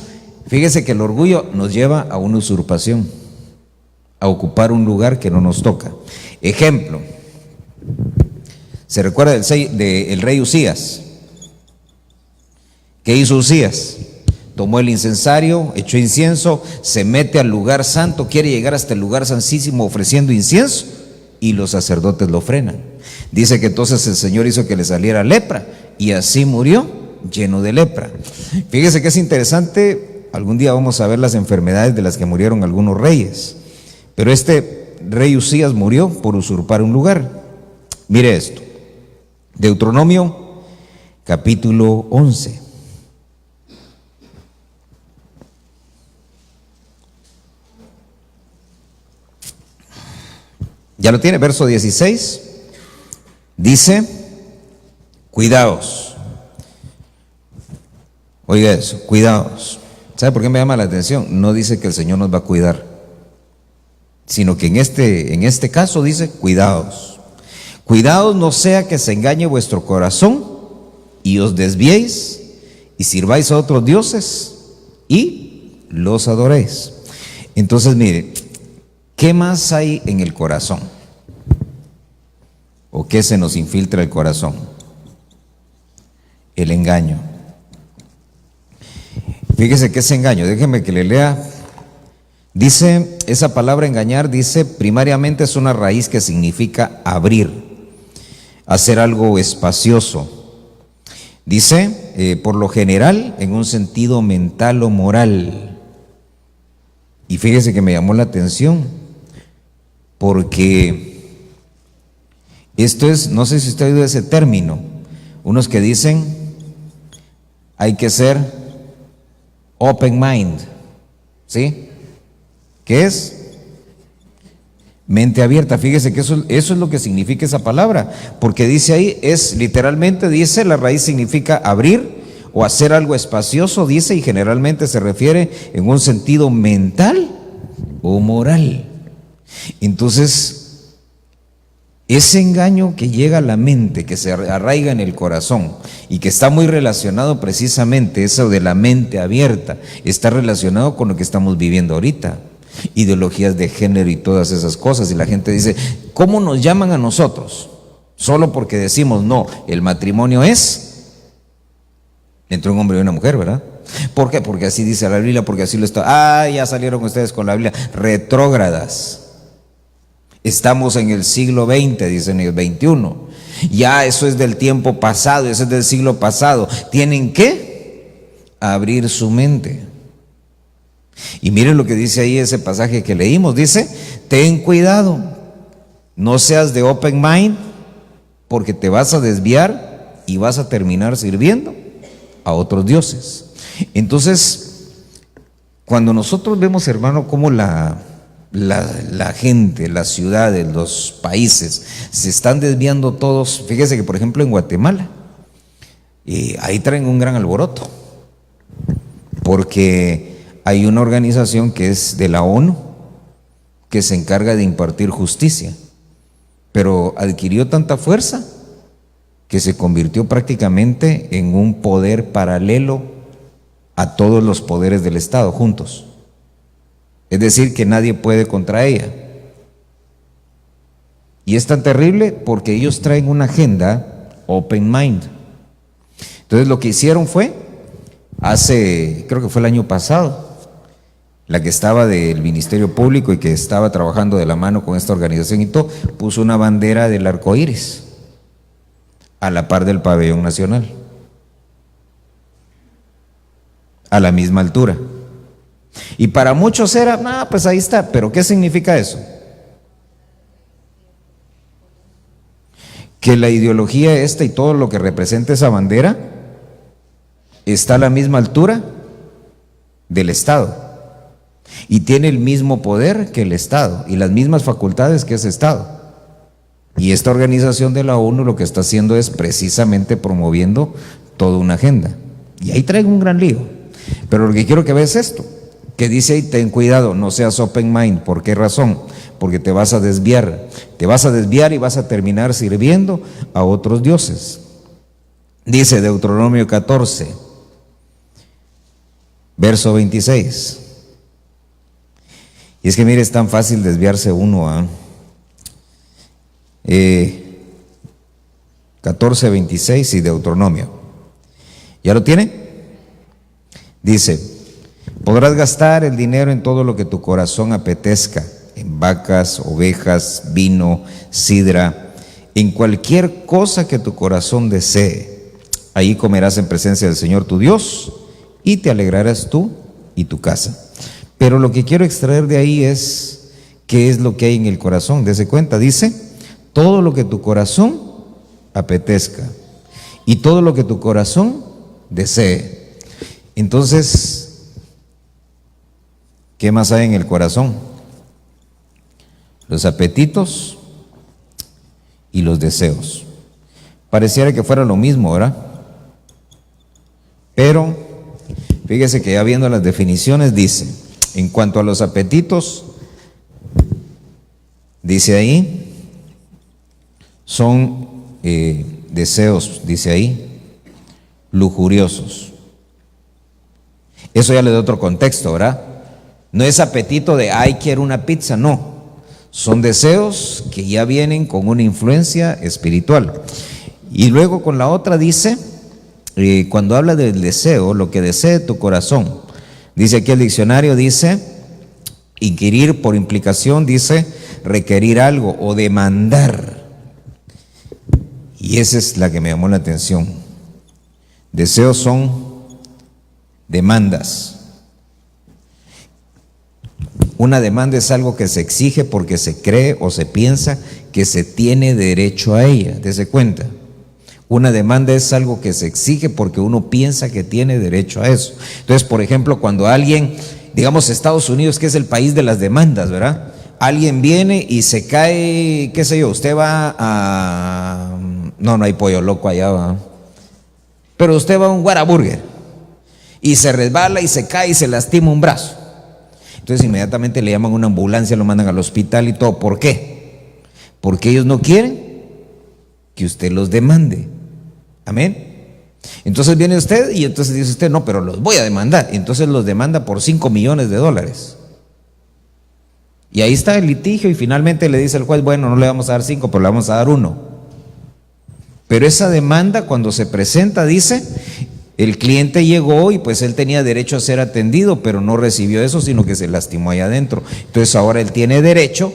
Fíjese que el orgullo nos lleva a una usurpación, a ocupar un lugar que no nos toca. Ejemplo, ¿se recuerda del rey Usías? ¿Qué hizo Usías? Tomó el incensario, echó incienso, se mete al lugar santo, quiere llegar hasta el lugar santísimo ofreciendo incienso, y los sacerdotes lo frenan. Dice que entonces el Señor hizo que le saliera lepra, y así murió lleno de lepra. Fíjese que es interesante algún día vamos a ver las enfermedades de las que murieron algunos reyes. Pero este rey Usías murió por usurpar un lugar. Mire esto. Deuteronomio capítulo 11. ¿Ya lo tiene? Verso 16. Dice, cuidaos. Oiga eso, cuidaos. ¿Sabe por qué me llama la atención? No dice que el Señor nos va a cuidar, sino que en este caso dice, cuidaos. Cuidaos no sea que se engañe vuestro corazón y os desviéis y sirváis a otros dioses y los adoréis. Entonces, mire, ¿qué más hay en el corazón? ¿O qué se nos infiltra el corazón? El engaño. Fíjese que ese engaño, déjeme que le lea. Dice, esa palabra engañar, dice, primariamente es una raíz que significa abrir, hacer algo espacioso. Dice, por lo general, en un sentido mental o moral. Y fíjese que me llamó la atención, porque esto es, no sé si usted ha oído ese término, unos que dicen, hay que ser open mind, ¿sí? ¿Qué es? Mente abierta. Fíjese que eso es lo que significa esa palabra, porque dice ahí, es literalmente, dice, la raíz significa abrir o hacer algo espacioso, dice, y generalmente se refiere en un sentido mental o moral. Entonces, ese engaño que llega a la mente, que se arraiga en el corazón y que está muy relacionado precisamente, eso de la mente abierta, está relacionado con lo que estamos viviendo ahorita. Ideologías de género y todas esas cosas. Y la gente dice, ¿cómo nos llaman a nosotros? Solo porque decimos, no, el matrimonio es entre un hombre y una mujer, ¿verdad? ¿Por qué? Porque así dice la Biblia, porque así lo está. Ya salieron ustedes con la Biblia, retrógradas. Estamos en el siglo XX, dicen el XXI. Ya eso es del tiempo pasado, eso es del siglo pasado. Tienen que abrir su mente. Y miren lo que dice ahí ese pasaje que leímos. Dice, ten cuidado, no seas de open mind, porque te vas a desviar y vas a terminar sirviendo a otros dioses. Entonces, cuando nosotros vemos, hermano, cómo la gente, las ciudades, los países se están desviando todos. Fíjese que por ejemplo en Guatemala ahí traen un gran alboroto, porque hay una organización que es de la ONU que se encarga de impartir justicia, pero adquirió tanta fuerza que se convirtió prácticamente en un poder paralelo a todos los poderes del Estado juntos. Es decir, que nadie puede contra ella. Y es tan terrible porque ellos traen una agenda open mind. Entonces lo que hicieron fue, creo que fue el año pasado, la que estaba del Ministerio Público y que estaba trabajando de la mano con esta organización y todo, puso una bandera del arco iris a la par del pabellón nacional, a la misma altura. Y para muchos era, pues ahí está, pero ¿qué significa eso? Que la ideología esta y todo lo que representa esa bandera está a la misma altura del Estado y tiene el mismo poder que el Estado y las mismas facultades que ese Estado. Y esta organización de la ONU lo que está haciendo es precisamente promoviendo toda una agenda. Y ahí traigo un gran lío. Pero lo que quiero que veas es esto, que dice ahí, ten cuidado, no seas open mind. ¿Por qué razón? Porque te vas a desviar y vas a terminar sirviendo a otros dioses. Dice Deuteronomio 14, verso 26. Y es que mire, es tan fácil desviarse uno. 14, 26 y Deuteronomio. ¿Ya lo tiene? Dice, podrás gastar el dinero en todo lo que tu corazón apetezca, en vacas, ovejas, vino, sidra, en cualquier cosa que tu corazón desee. Ahí comerás en presencia del Señor tu Dios y te alegrarás tú y tu casa. Pero lo que quiero extraer de ahí es qué es lo que hay en el corazón. Dese cuenta, dice, todo lo que tu corazón apetezca y todo lo que tu corazón desee. Entonces, ¿qué más hay en el corazón? Los apetitos y los deseos. Pareciera que fuera lo mismo, ¿verdad? Pero fíjese que ya viendo las definiciones dice, en cuanto a los apetitos, dice ahí, son deseos, dice ahí, lujuriosos. Eso ya le da otro contexto, ¿verdad? No es apetito de, ay, quiero una pizza, no. Son deseos que ya vienen con una influencia espiritual. Y luego con la otra dice, cuando habla del deseo, lo que desee tu corazón, dice aquí el diccionario, dice, inquirir por implicación, dice, requerir algo o demandar. Y esa es la que me llamó la atención. Deseos son demandas. Una demanda es algo que se exige porque se cree o se piensa que se tiene derecho a ella. Dese cuenta. Una demanda es algo que se exige porque uno piensa que tiene derecho a eso. Entonces, por ejemplo, cuando alguien, digamos Estados Unidos, que es el país de las demandas, ¿verdad? Alguien viene y se cae, qué sé yo, usted va a... No hay pollo loco allá, ¿verdad? Pero usted va a un Whataburger y se resbala y se cae y se lastima un brazo. Entonces inmediatamente le llaman a una ambulancia, lo mandan al hospital y todo. ¿Por qué? Porque ellos no quieren que usted los demande. Amén. Entonces viene usted y entonces dice usted, no, pero los voy a demandar. Y entonces los demanda por $5 millones. Y ahí está el litigio y finalmente le dice el juez, bueno, no le vamos a dar 5, pero le vamos a dar 1. Pero esa demanda cuando se presenta dice, el cliente llegó y pues él tenía derecho a ser atendido, pero no recibió eso, sino que se lastimó allá adentro. Entonces ahora él tiene derecho,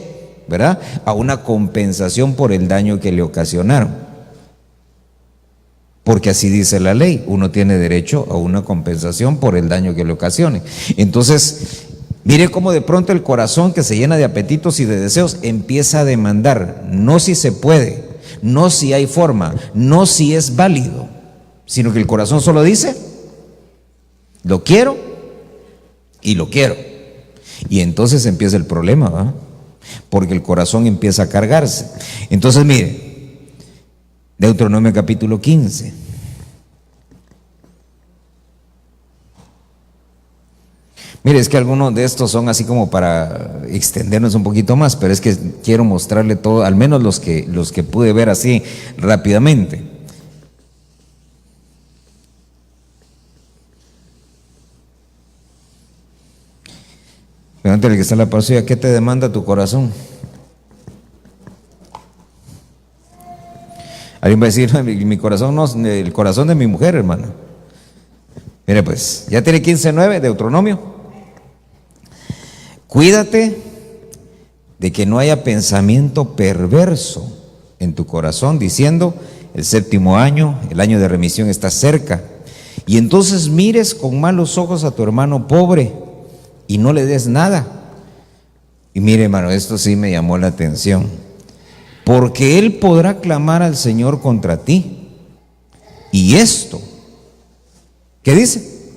¿verdad?, a una compensación por el daño que le ocasionaron. Porque así dice la ley, uno tiene derecho a una compensación por el daño que le ocasione. Entonces, mire cómo de pronto el corazón que se llena de apetitos y de deseos empieza a demandar, no si se puede, no si hay forma, no si es válido, sino que el corazón solo dice, lo quiero y lo quiero. Y entonces empieza el problema, ¿verdad? Porque el corazón empieza a cargarse. Entonces, mire, Deuteronomio capítulo 15. Mire, es que algunos de estos son así como para extendernos un poquito más, pero es que quiero mostrarle todo, al menos los que pude ver así rápidamente. Pregúntale que está en la pasilla, ¿qué te demanda tu corazón? Alguien va a decir, mi corazón no, el corazón de mi mujer, hermano. Mire pues, ya tiene 15:9, Deuteronomio. Cuídate de que no haya pensamiento perverso en tu corazón, diciendo, el 7º año, el año de remisión está cerca. Y entonces mires con malos ojos a tu hermano pobre y no le des nada. Y mire, hermano, esto sí me llamó la atención. Porque él podrá clamar al Señor contra ti. Y esto, ¿qué dice?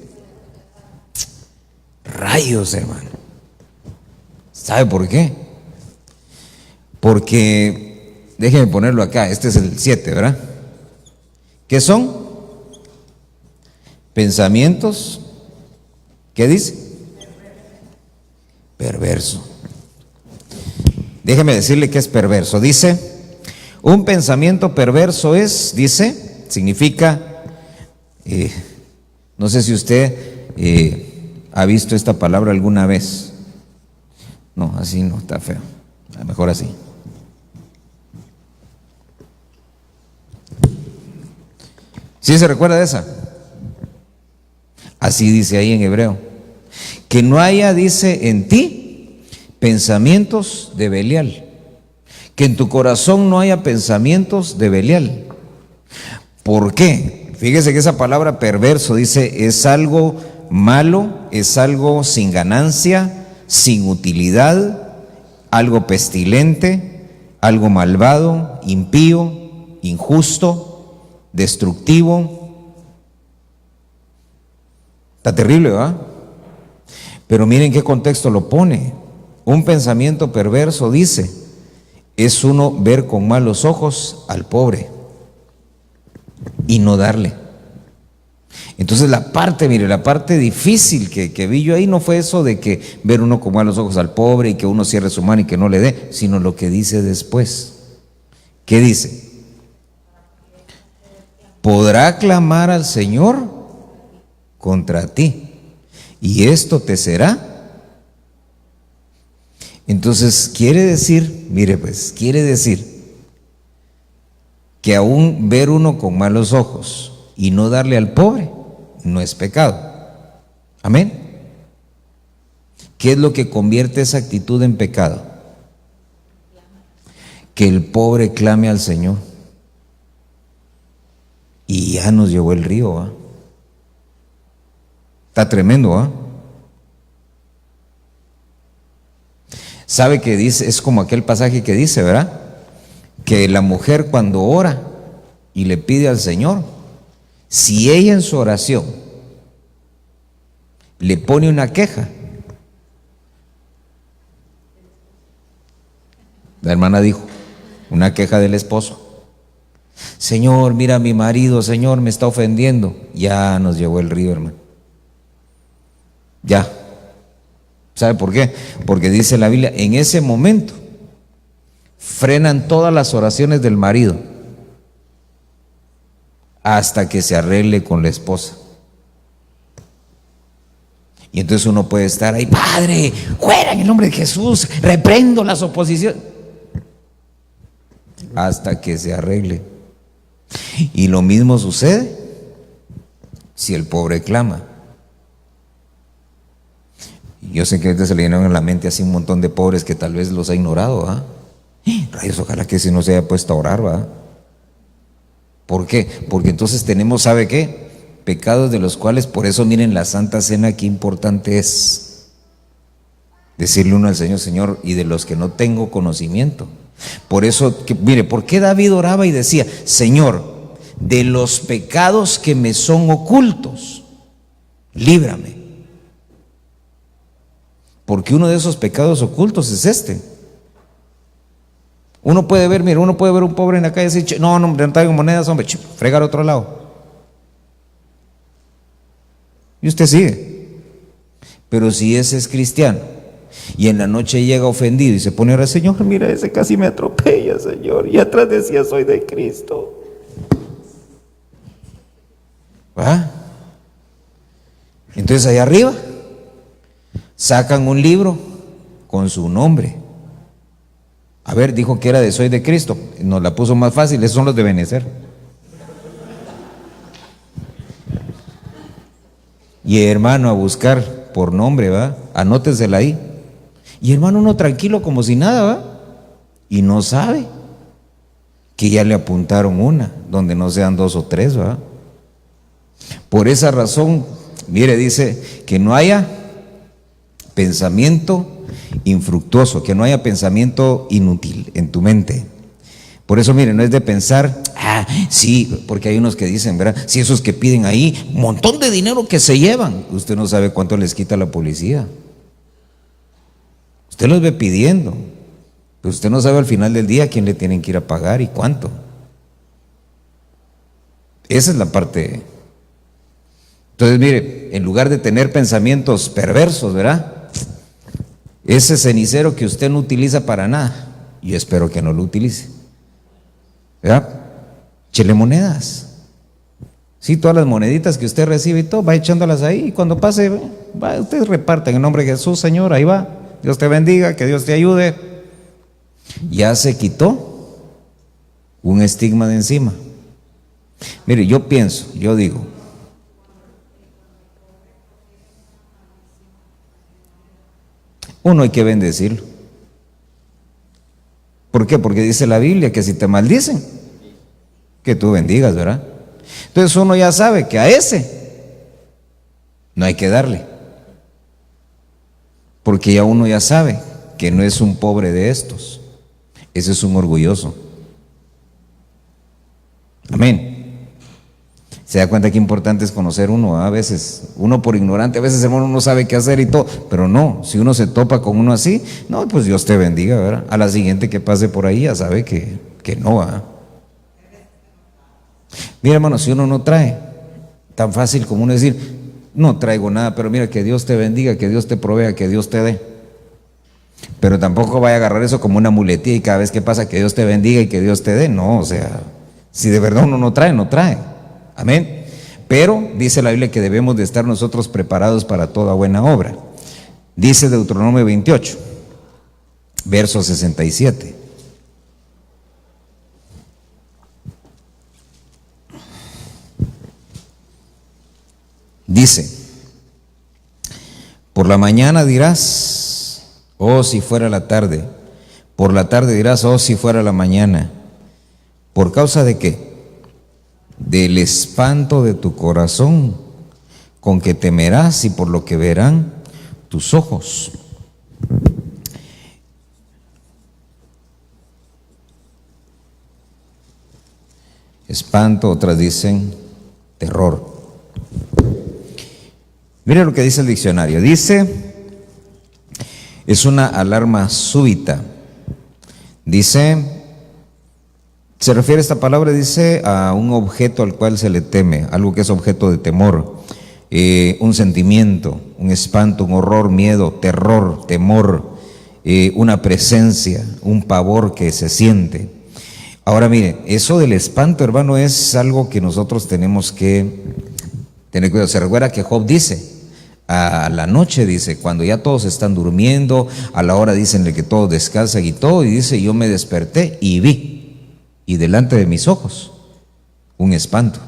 Rayos, hermano. ¿Sabe por qué? Porque, déjenme ponerlo acá, este es el 7, ¿verdad? ¿Qué son? Pensamientos, ¿qué dice? Perverso. Déjeme decirle que es perverso. Dice, un pensamiento perverso es, dice, significa, no sé si usted ha visto esta palabra alguna vez. No, así no, está feo. Mejor así. ¿Sí se recuerda de esa? Así dice ahí en hebreo. Que no haya, dice, en ti pensamientos de Belial. Que en tu corazón no haya pensamientos de Belial. ¿Por qué? Fíjese que esa palabra perverso, dice, es algo malo es algo sin ganancia, sin utilidad, algo pestilente, algo malvado, impío, injusto, destructivo. Está terrible, ¿verdad? Pero miren qué contexto lo pone. Un pensamiento perverso, dice, es uno ver con malos ojos al pobre y no darle. Entonces la parte difícil que vi yo ahí no fue eso de que ver uno con malos ojos al pobre y que uno cierre su mano y que no le dé, sino lo que dice después. ¿Qué dice? Podrá clamar al Señor contra ti, y esto te será. Entonces quiere decir, mire pues, quiere decir que aún ver uno con malos ojos y no darle al pobre no es pecado. Amén. ¿Qué es lo que convierte esa actitud en pecado? Que el pobre clame al Señor. Y ya nos llevó el río, ¿va? Está tremendo, ¿va? ¿Sabe que dice? Es como aquel pasaje que dice, ¿verdad? Que la mujer cuando ora y le pide al Señor, si ella en su oración le pone una queja, la hermana dijo, una queja del esposo. Señor, mira a mi marido, Señor, me está ofendiendo. Ya nos llevó el río, hermano. Ya. ¿Sabe por qué? Porque dice la Biblia, en ese momento frenan todas las oraciones del marido hasta que se arregle con la esposa. Y entonces uno puede estar ahí, Padre, fuera en el nombre de Jesús, reprendo las oposiciones, hasta que se arregle. Y lo mismo sucede si el pobre clama. Yo sé que ahorita se le llenaron en la mente así un montón de pobres que tal vez los ha ignorado, ¿ah? Rayos, ojalá que si no se haya puesto a orar, ¿va? ¿Por qué? Porque entonces tenemos, ¿sabe qué? Pecados de los cuales, por eso miren la Santa Cena, qué importante es decirle uno al Señor, Señor, y de los que no tengo conocimiento. Por eso, mire, ¿por qué David oraba y decía, Señor, de los pecados que me son ocultos, líbrame? Porque uno de esos pecados ocultos es este. Uno puede ver, mire, uno puede ver un pobre en la calle y decir, no, no traigo monedas, hombre, fregar a otro lado. Y usted sigue. Pero si ese es cristiano y en la noche llega ofendido y se pone a orar, Señor, mira, ese casi me atropella, Señor, y atrás decía, soy de Cristo. ¿Va? Entonces allá arriba sacan un libro con su nombre. A ver, dijo que era de Soy de Cristo. Nos la puso más fácil, esos son los de Benecer. Y hermano, a buscar por nombre, ¿va? Anótesela ahí. Y hermano, uno tranquilo como si nada, ¿va? Y no sabe que ya le apuntaron una, donde no sean dos o tres, ¿va? Por esa razón, mire, dice que no haya pensamiento infructuoso, que no haya pensamiento inútil en tu mente. Por eso, mire, no es de pensar, sí, porque hay unos que dicen, ¿verdad? Si esos que piden ahí, un montón de dinero que se llevan, usted no sabe cuánto les quita la policía. Usted los ve pidiendo, pero usted no sabe al final del día a quién le tienen que ir a pagar y cuánto. Esa es la parte. Entonces, mire, en lugar de tener pensamientos perversos, ¿verdad? Ese cenicero que usted no utiliza para nada, yo espero que no lo utilice, ¿verdad? Échele monedas. Sí, todas las moneditas que usted recibe y todo, va echándolas ahí, y cuando pase, va, usted reparte en el nombre de Jesús, Señor, ahí va, Dios te bendiga, que Dios te ayude. Ya se quitó un estigma de encima. Mire, yo pienso, yo digo, uno hay que bendecirlo. ¿Por qué? Porque dice la Biblia que si te maldicen, que tú bendigas, ¿verdad? Entonces uno ya sabe que a ese No hay que darle, porque ya uno ya sabe que no es un pobre de estos, ese es un orgulloso. Amén. Se da cuenta que importante es conocer uno, ¿ah? A veces, uno por ignorante, a veces, hermano, no sabe qué hacer y todo, pero no, si uno se topa con uno así, no, pues Dios te bendiga, ¿verdad? A la siguiente que pase por ahí ya sabe que no va. Mira, hermano, si uno no trae, tan fácil como uno decir, no traigo nada, pero mira, que Dios te bendiga, que Dios te provea, que Dios te dé. Pero tampoco vaya a agarrar eso como una muletilla y cada vez que pasa que Dios te bendiga y que Dios te dé. No, o sea, si de verdad uno no trae, no trae. Amén. Pero dice la Biblia que debemos de estar nosotros preparados para toda buena obra. Dice Deuteronomio 28, verso 67. Dice, por la mañana dirás, oh si fuera la tarde, por la tarde dirás, oh si fuera la mañana. ¿Por causa de qué? Del espanto de tu corazón, con que temerás y por lo que verán tus ojos. Espanto, otras dicen terror. Mire lo que dice el diccionario. Dice, es una alarma súbita. Dice, se refiere esta palabra, dice, a un objeto al cual se le teme, algo que es objeto de temor, un sentimiento, un espanto, un horror, miedo, terror, temor, una presencia, un pavor que se siente. Ahora mire, eso del espanto, hermano, es algo que nosotros tenemos que tener cuidado. Se recuerda que Job dice, a la noche dice, cuando ya todos están durmiendo, a la hora dicen de que todos descansan y todo, y dice, yo me desperté y vi, y delante de mis ojos, un espanto,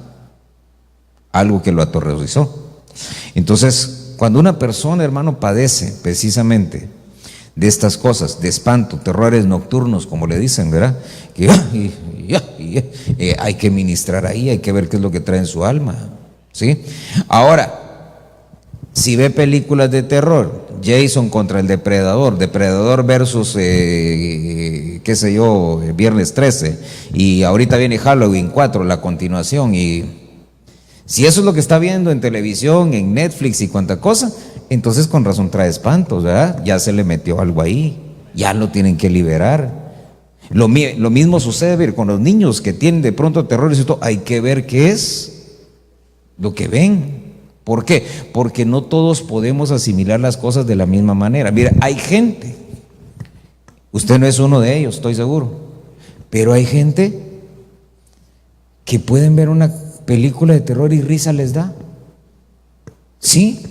algo que lo aterrorizó. Entonces, cuando una persona, hermano, padece precisamente de estas cosas, de espanto, terrores nocturnos, como le dicen, ¿verdad? Que hay que ministrar ahí, hay que ver qué es lo que trae en su alma, ¿sí? Ahora, si ve películas de terror, Jason contra el Depredador, Depredador versus, qué sé yo, Viernes 13, y ahorita viene Halloween 4, la continuación, y si eso es lo que está viendo en televisión, en Netflix y cuanta cosa, entonces con razón trae espantos, ¿verdad? Ya se le metió algo ahí, ya lo tienen que liberar. Lo mismo sucede con los niños que tienen de pronto terror y todo, hay que ver qué es lo que ven. ¿Por qué? Porque no todos podemos asimilar las cosas de la misma manera. Mira, hay gente, usted no es uno de ellos, estoy seguro, pero hay gente que pueden ver una película de terror y risa les da. Sí.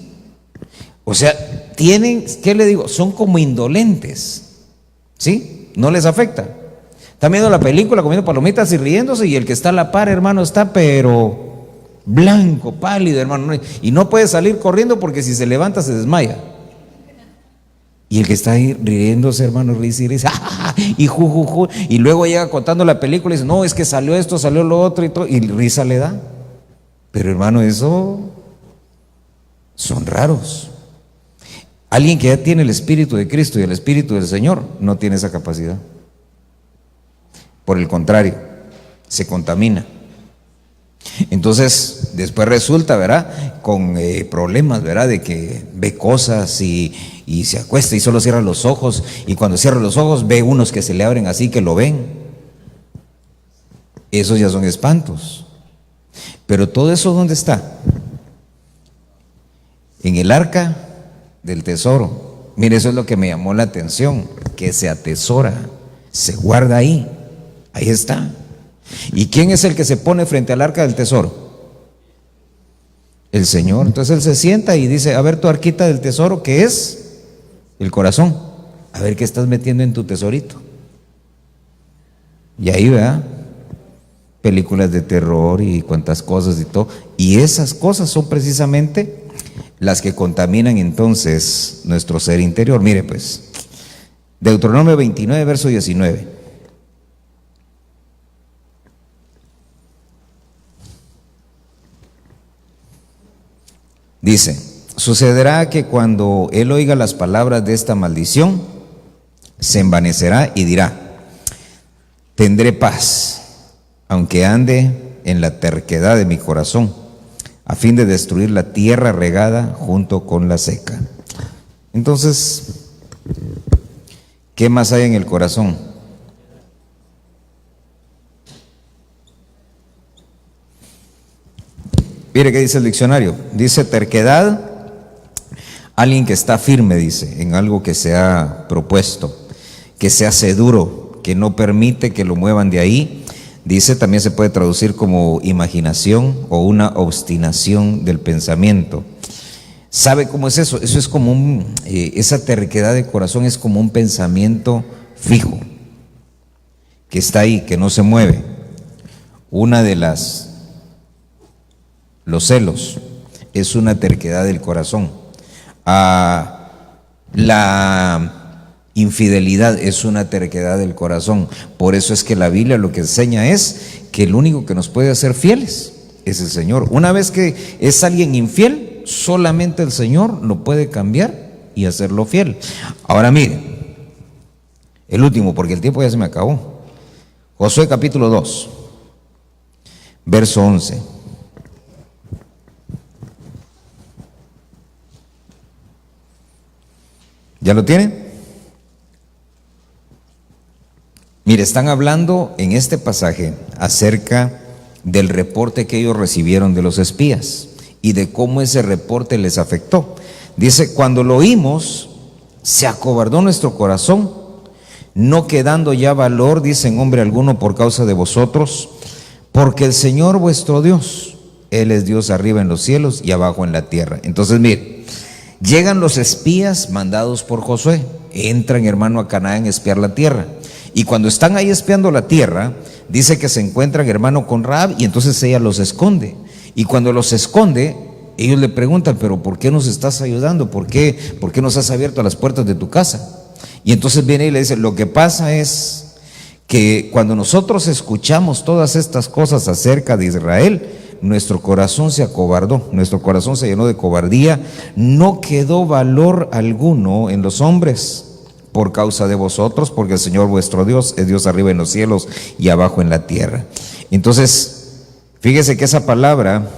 O sea, tienen, ¿qué le digo? Son como indolentes. ¿Sí? No les afecta. Están viendo la película, comiendo palomitas y riéndose, y el que está a la par, hermano, está pero blanco, pálido, hermano, y no puede salir corriendo porque si se levanta se desmaya. Y el que está ahí riéndose, hermano, risa y risa, y jujuju, y luego llega contando la película y dice, no, es que salió esto, salió lo otro y todo, y risa le da. Pero hermano, eso son raros. Alguien que ya tiene el Espíritu de Cristo y el Espíritu del Señor no tiene esa capacidad. Por el contrario, se contamina. Entonces, después resulta, ¿verdad? Con problemas, ¿verdad? De que ve cosas y se acuesta y solo cierra los ojos, y cuando cierra los ojos ve unos que se le abren así que lo ven. Esos ya son espantos. Pero todo eso, ¿dónde está? En el arca del tesoro. Mire, eso es lo que me llamó la atención, que se atesora, se guarda ahí, ahí está. ¿Y quién es el que se pone frente al arca del tesoro? El Señor. Entonces Él se sienta y dice, a ver tu arquita del tesoro, ¿qué es? El corazón. A ver qué estás metiendo en tu tesorito. Y ahí, ¿verdad? Películas de terror y cuantas cosas y todo. Y esas cosas son precisamente las que contaminan entonces nuestro ser interior. Mire pues, Deuteronomio 29, verso 19. Dice, Sucederá que cuando él oiga las palabras de esta maldición, se envanecerá y dirá: tendré paz, aunque ande en la terquedad de mi corazón, a fin de destruir la tierra regada junto con la seca. Entonces, ¿qué más hay en el corazón? Mire qué dice el diccionario. Dice terquedad, alguien que está firme, dice, en algo que se ha propuesto, que se hace duro, que no permite que lo muevan de ahí. Dice, también se puede traducir como imaginación o una obstinación del pensamiento. ¿Sabe cómo es eso? Eso es como esa terquedad de corazón es como un pensamiento fijo, que está ahí, que no se mueve. Los celos es una terquedad del corazón. La infidelidad es una terquedad del corazón. Por eso es que la Biblia lo que enseña es que el único que nos puede hacer fieles es el Señor. Una vez que es alguien infiel, solamente el Señor lo puede cambiar y hacerlo fiel. Ahora mire, el último, porque el tiempo ya se me acabó. Josué capítulo 2, verso 11. ¿Ya lo tienen? Mire, están hablando en este pasaje acerca del reporte que ellos recibieron de los espías y de cómo ese reporte les afectó. Dice, cuando lo oímos, se acobardó nuestro corazón, no quedando ya valor, dice, en hombre alguno por causa de vosotros, porque el Señor vuestro Dios, Él es Dios arriba en los cielos y abajo en la tierra. Entonces, mire, llegan los espías mandados por Josué, entran, hermano, a Canaán a espiar la tierra. Y cuando están ahí espiando la tierra, dice que se encuentran, hermano, con Rahab, y entonces ella los esconde. Y cuando los esconde, ellos le preguntan, pero ¿por qué nos estás ayudando? ¿Por qué nos has abierto las puertas de tu casa? Y entonces viene y le dice, lo que pasa es que cuando nosotros escuchamos todas estas cosas acerca de Israel, nuestro corazón se acobardó, nuestro corazón se llenó de cobardía, no quedó valor alguno en los hombres por causa de vosotros, porque el Señor vuestro Dios es Dios arriba en los cielos y abajo en la tierra. Entonces, fíjese que esa palabra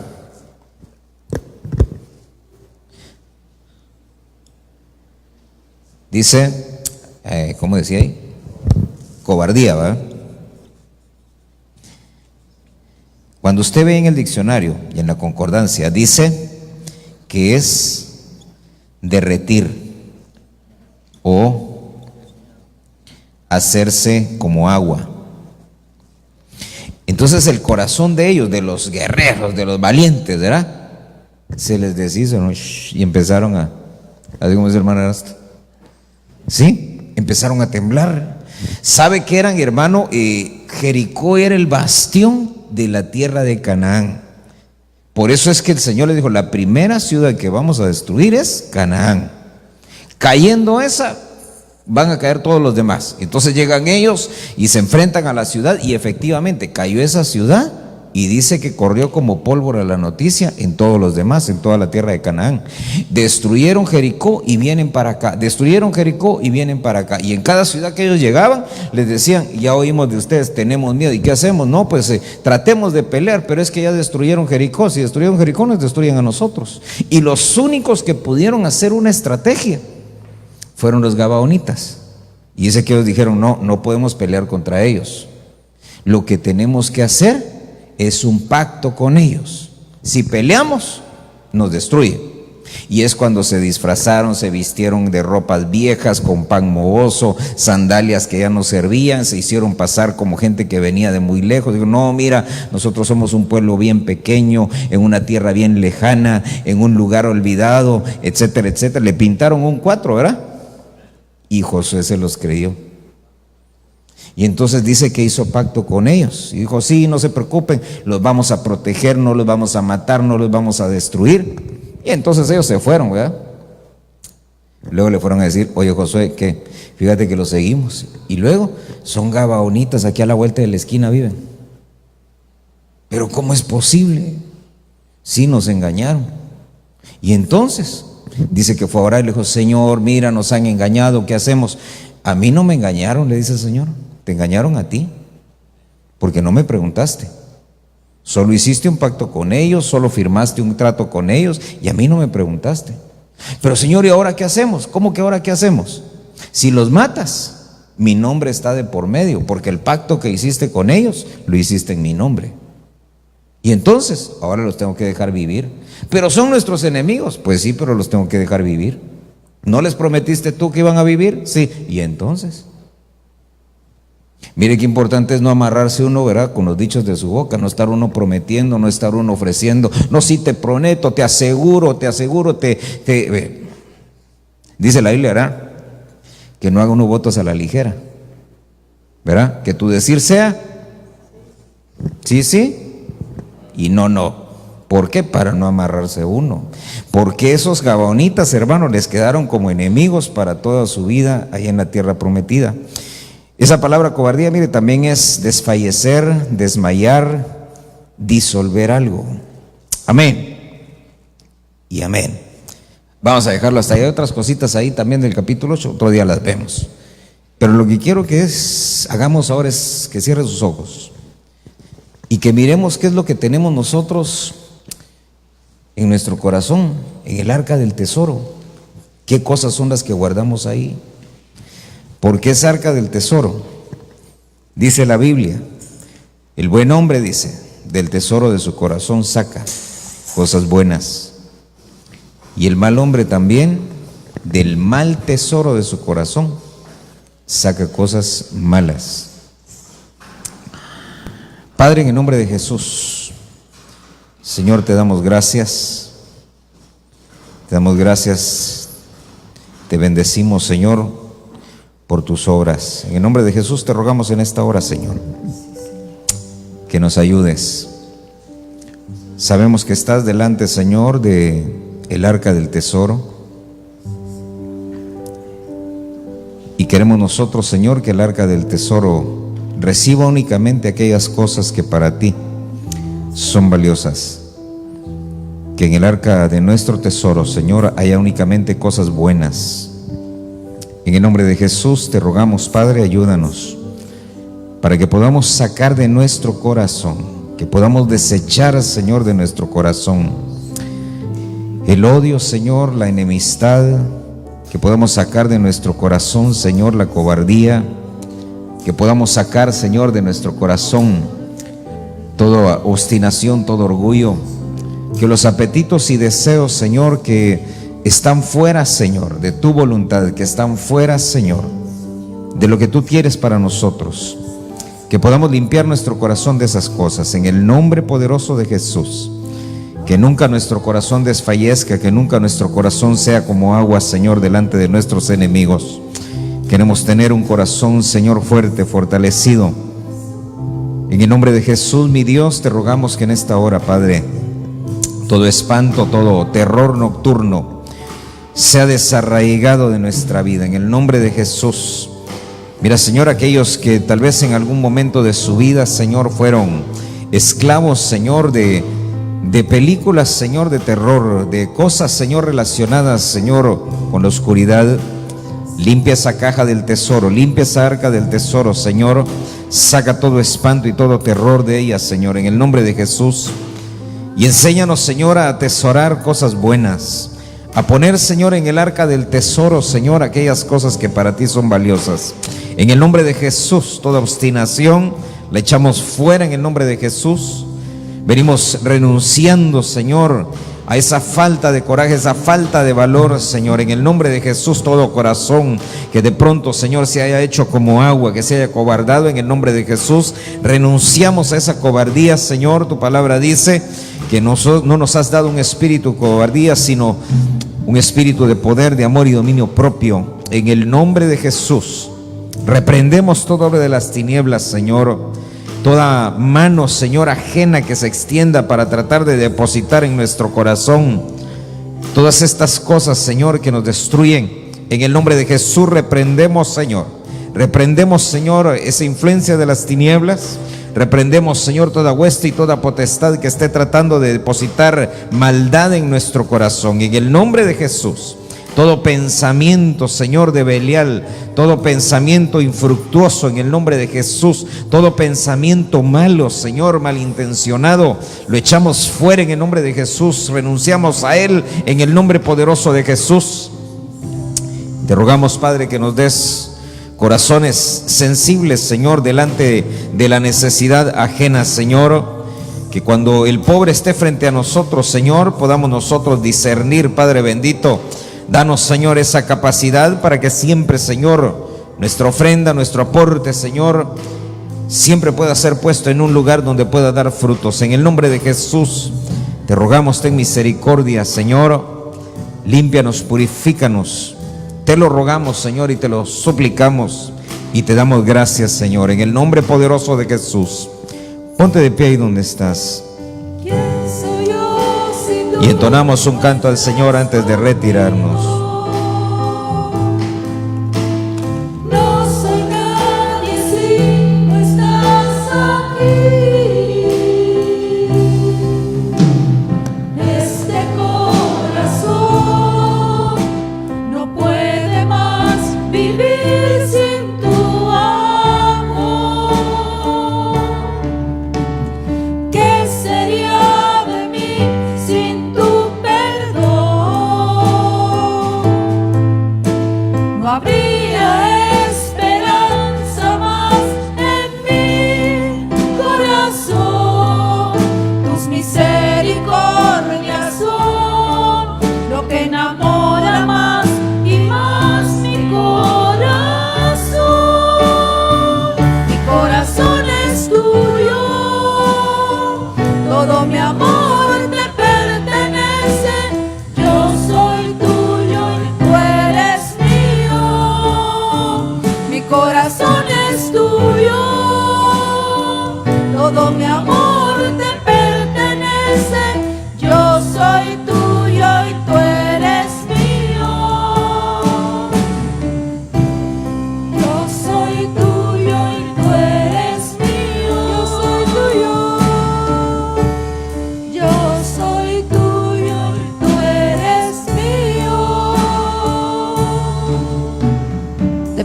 dice, ¿cómo decía ahí? Cobardía, ¿verdad? Cuando usted ve en el diccionario y en la concordancia, dice que es derretir o hacerse como agua. Entonces el corazón de ellos, de los guerreros, de los valientes, ¿verdad? Se les deshizo, ¿no? Y empezaron a ¿cómo dice el hermano Erasto? ¿Sí? Empezaron a temblar. ¿Sabe qué eran, hermano? Jericó era el bastión de la tierra de Canaán. Por eso es que el Señor le dijo, la primera ciudad que vamos a destruir es Canaán. Cayendo esa, van a caer todos los demás. Entonces llegan ellos y se enfrentan a la ciudad, y efectivamente cayó esa ciudad, y dice que corrió como pólvora la noticia en todos los demás, en toda la tierra de Canaán. Destruyeron Jericó y vienen para acá, destruyeron Jericó y vienen para acá, y en cada ciudad que ellos llegaban les decían, ya oímos de ustedes, tenemos miedo, ¿y qué hacemos? No, pues tratemos de pelear, pero es que ya destruyeron Jericó. Si destruyeron Jericó, nos destruyen a nosotros. Y los únicos que pudieron hacer una estrategia fueron los gabaonitas, y dice que ellos dijeron, no podemos pelear contra ellos, lo que tenemos que hacer es un pacto con ellos. Si peleamos, nos destruyen. Y es cuando se disfrazaron, se vistieron de ropas viejas, con pan mohoso, sandalias que ya no servían, se hicieron pasar como gente que venía de muy lejos. Digo, no, mira, nosotros somos un pueblo bien pequeño, en una tierra bien lejana, en un lugar olvidado, etcétera, etcétera. Le pintaron un 4, ¿verdad? Y Josué se los creyó. Y entonces dice que hizo pacto con ellos. Y dijo, sí, no se preocupen, los vamos a proteger, no los vamos a matar, no los vamos a destruir. Y entonces ellos se fueron, ¿verdad? Luego le fueron a decir, oye Josué, que fíjate que los seguimos. Y luego son gabaonitas, aquí a la vuelta de la esquina viven. Pero ¿cómo es posible? Sí, nos engañaron. Y entonces Dice que fue a orar y le dijo: Señor, mira, nos han engañado, ¿qué hacemos? A mí no me engañaron, le dice el Señor, te engañaron a ti, porque no me preguntaste. Solo hiciste un pacto con ellos, solo firmaste un trato con ellos y a mí no me preguntaste. Pero Señor, ¿y ahora qué hacemos? ¿Cómo que ahora qué hacemos? Si los matas, mi nombre está de por medio, porque el pacto que hiciste con ellos, lo hiciste en mi nombre. Y entonces, ahora los tengo que dejar vivir. Pero son nuestros enemigos. Pues sí, pero los tengo que dejar vivir. ¿No les prometiste tú que iban a vivir? Sí. ¿Y entonces? Mire qué importante es no amarrarse uno, ¿verdad?, con los dichos de su boca, no estar uno prometiendo, no estar uno ofreciendo. No, sí, te prometo, te aseguro, dice la Biblia, ¿verdad?, que no haga uno votos a la ligera, ¿verdad? Que tu decir sea sí, sí, y no, no. ¿Por qué? Para no amarrarse uno. Porque esos gabaonitas, hermanos, les quedaron como enemigos para toda su vida ahí en la tierra prometida. Esa palabra cobardía, mire, también es desfallecer, desmayar, disolver algo. Amén. Y amén. Vamos a dejarlo hasta ahí. Hay otras cositas ahí también del capítulo 8, otro día las vemos. Pero lo que quiero que hagamos ahora es que cierre sus ojos y que miremos qué es lo que tenemos nosotros en nuestro corazón, en el arca del tesoro. ¿Qué cosas son las que guardamos ahí? Porque es arca del tesoro. Dice la Biblia, el buen hombre, dice, del tesoro de su corazón saca cosas buenas. Y el mal hombre también, del mal tesoro de su corazón, saca cosas malas. Padre, en el nombre de Jesús, Señor, te damos gracias. Te damos gracias. Te bendecimos, Señor, por tus obras. En el nombre de Jesús te rogamos en esta hora, Señor, que nos ayudes. Sabemos que estás delante, Señor, de el arca del tesoro, y queremos nosotros, Señor, que el arca del tesoro reciba únicamente aquellas cosas que para ti son valiosas. Que en el arca de nuestro tesoro, Señor, haya únicamente cosas buenas. En el nombre de Jesús te rogamos, Padre, ayúdanos para que podamos sacar de nuestro corazón, que podamos desechar, Señor, de nuestro corazón el odio, Señor, la enemistad, que podamos sacar de nuestro corazón, Señor, la cobardía, que podamos sacar, Señor, de nuestro corazón toda obstinación, todo orgullo, que los apetitos y deseos, Señor, que están fuera, Señor, de tu voluntad, que están fuera, Señor, de lo que tú quieres para nosotros, que podamos limpiar nuestro corazón de esas cosas, en el nombre poderoso de Jesús. Que nunca nuestro corazón desfallezca, que nunca nuestro corazón sea como agua, Señor, delante de nuestros enemigos. Queremos tener un corazón, Señor, fuerte, fortalecido. En el nombre de Jesús, mi Dios, te rogamos que en esta hora, Padre, todo espanto, todo terror nocturno sea desarraigado de nuestra vida, en el nombre de Jesús. Mira, Señor, aquellos que tal vez en algún momento de su vida, Señor, fueron esclavos, Señor, de películas, Señor, de terror, de cosas, Señor, relacionadas, Señor, con la oscuridad. Limpia esa caja del tesoro, limpia esa arca del tesoro, Señor. Saca todo espanto y todo terror de ella, Señor, en el nombre de Jesús. Y enséñanos, Señor, a atesorar cosas buenas, a poner, Señor, en el arca del tesoro, Señor, aquellas cosas que para ti son valiosas. En el nombre de Jesús, toda obstinación la echamos fuera en el nombre de Jesús. Venimos renunciando, Señor, a esa falta de coraje, esa falta de valor, Señor, en el nombre de Jesús. Todo corazón que de pronto, Señor, se haya hecho como agua, que se haya cobardado, en el nombre de Jesús, renunciamos a esa cobardía, Señor. Tu palabra dice que no nos has dado un espíritu de cobardía, sino un espíritu de poder, de amor y dominio propio. En el nombre de Jesús, reprendemos toda obra de las tinieblas, Señor. Toda mano, Señor, ajena que se extienda para tratar de depositar en nuestro corazón todas estas cosas, Señor, que nos destruyen. En el nombre de Jesús reprendemos, Señor. Reprendemos, Señor, esa influencia de las tinieblas. Reprendemos, Señor, toda hueste y toda potestad que esté tratando de depositar maldad en nuestro corazón. En el nombre de Jesús, todo pensamiento, Señor, de Belial, todo pensamiento infructuoso en el nombre de Jesús, todo pensamiento malo, Señor, malintencionado, lo echamos fuera en el nombre de Jesús, renunciamos a él en el nombre poderoso de Jesús. Te rogamos, Padre, que nos des corazones sensibles, Señor, delante de la necesidad ajena, Señor. Que cuando el pobre esté frente a nosotros, Señor, podamos nosotros discernir, Padre bendito. Danos, Señor, esa capacidad para que siempre, Señor, nuestra ofrenda, nuestro aporte, Señor, siempre pueda ser puesto en un lugar donde pueda dar frutos. En el nombre de Jesús, te rogamos, ten misericordia, Señor. Límpianos, purifícanos. Te lo rogamos, Señor, y te lo suplicamos y te damos gracias, Señor, en el nombre poderoso de Jesús. Ponte de pie ahí donde estás y entonamos un canto al Señor antes de retirarnos.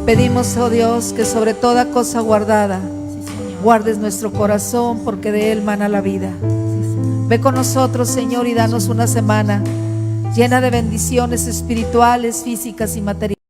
Pedimos, oh Dios, que sobre toda cosa guardada guardes nuestro corazón, porque de él mana la vida. Ve con nosotros, Señor, y danos una semana llena de bendiciones espirituales, físicas y materiales.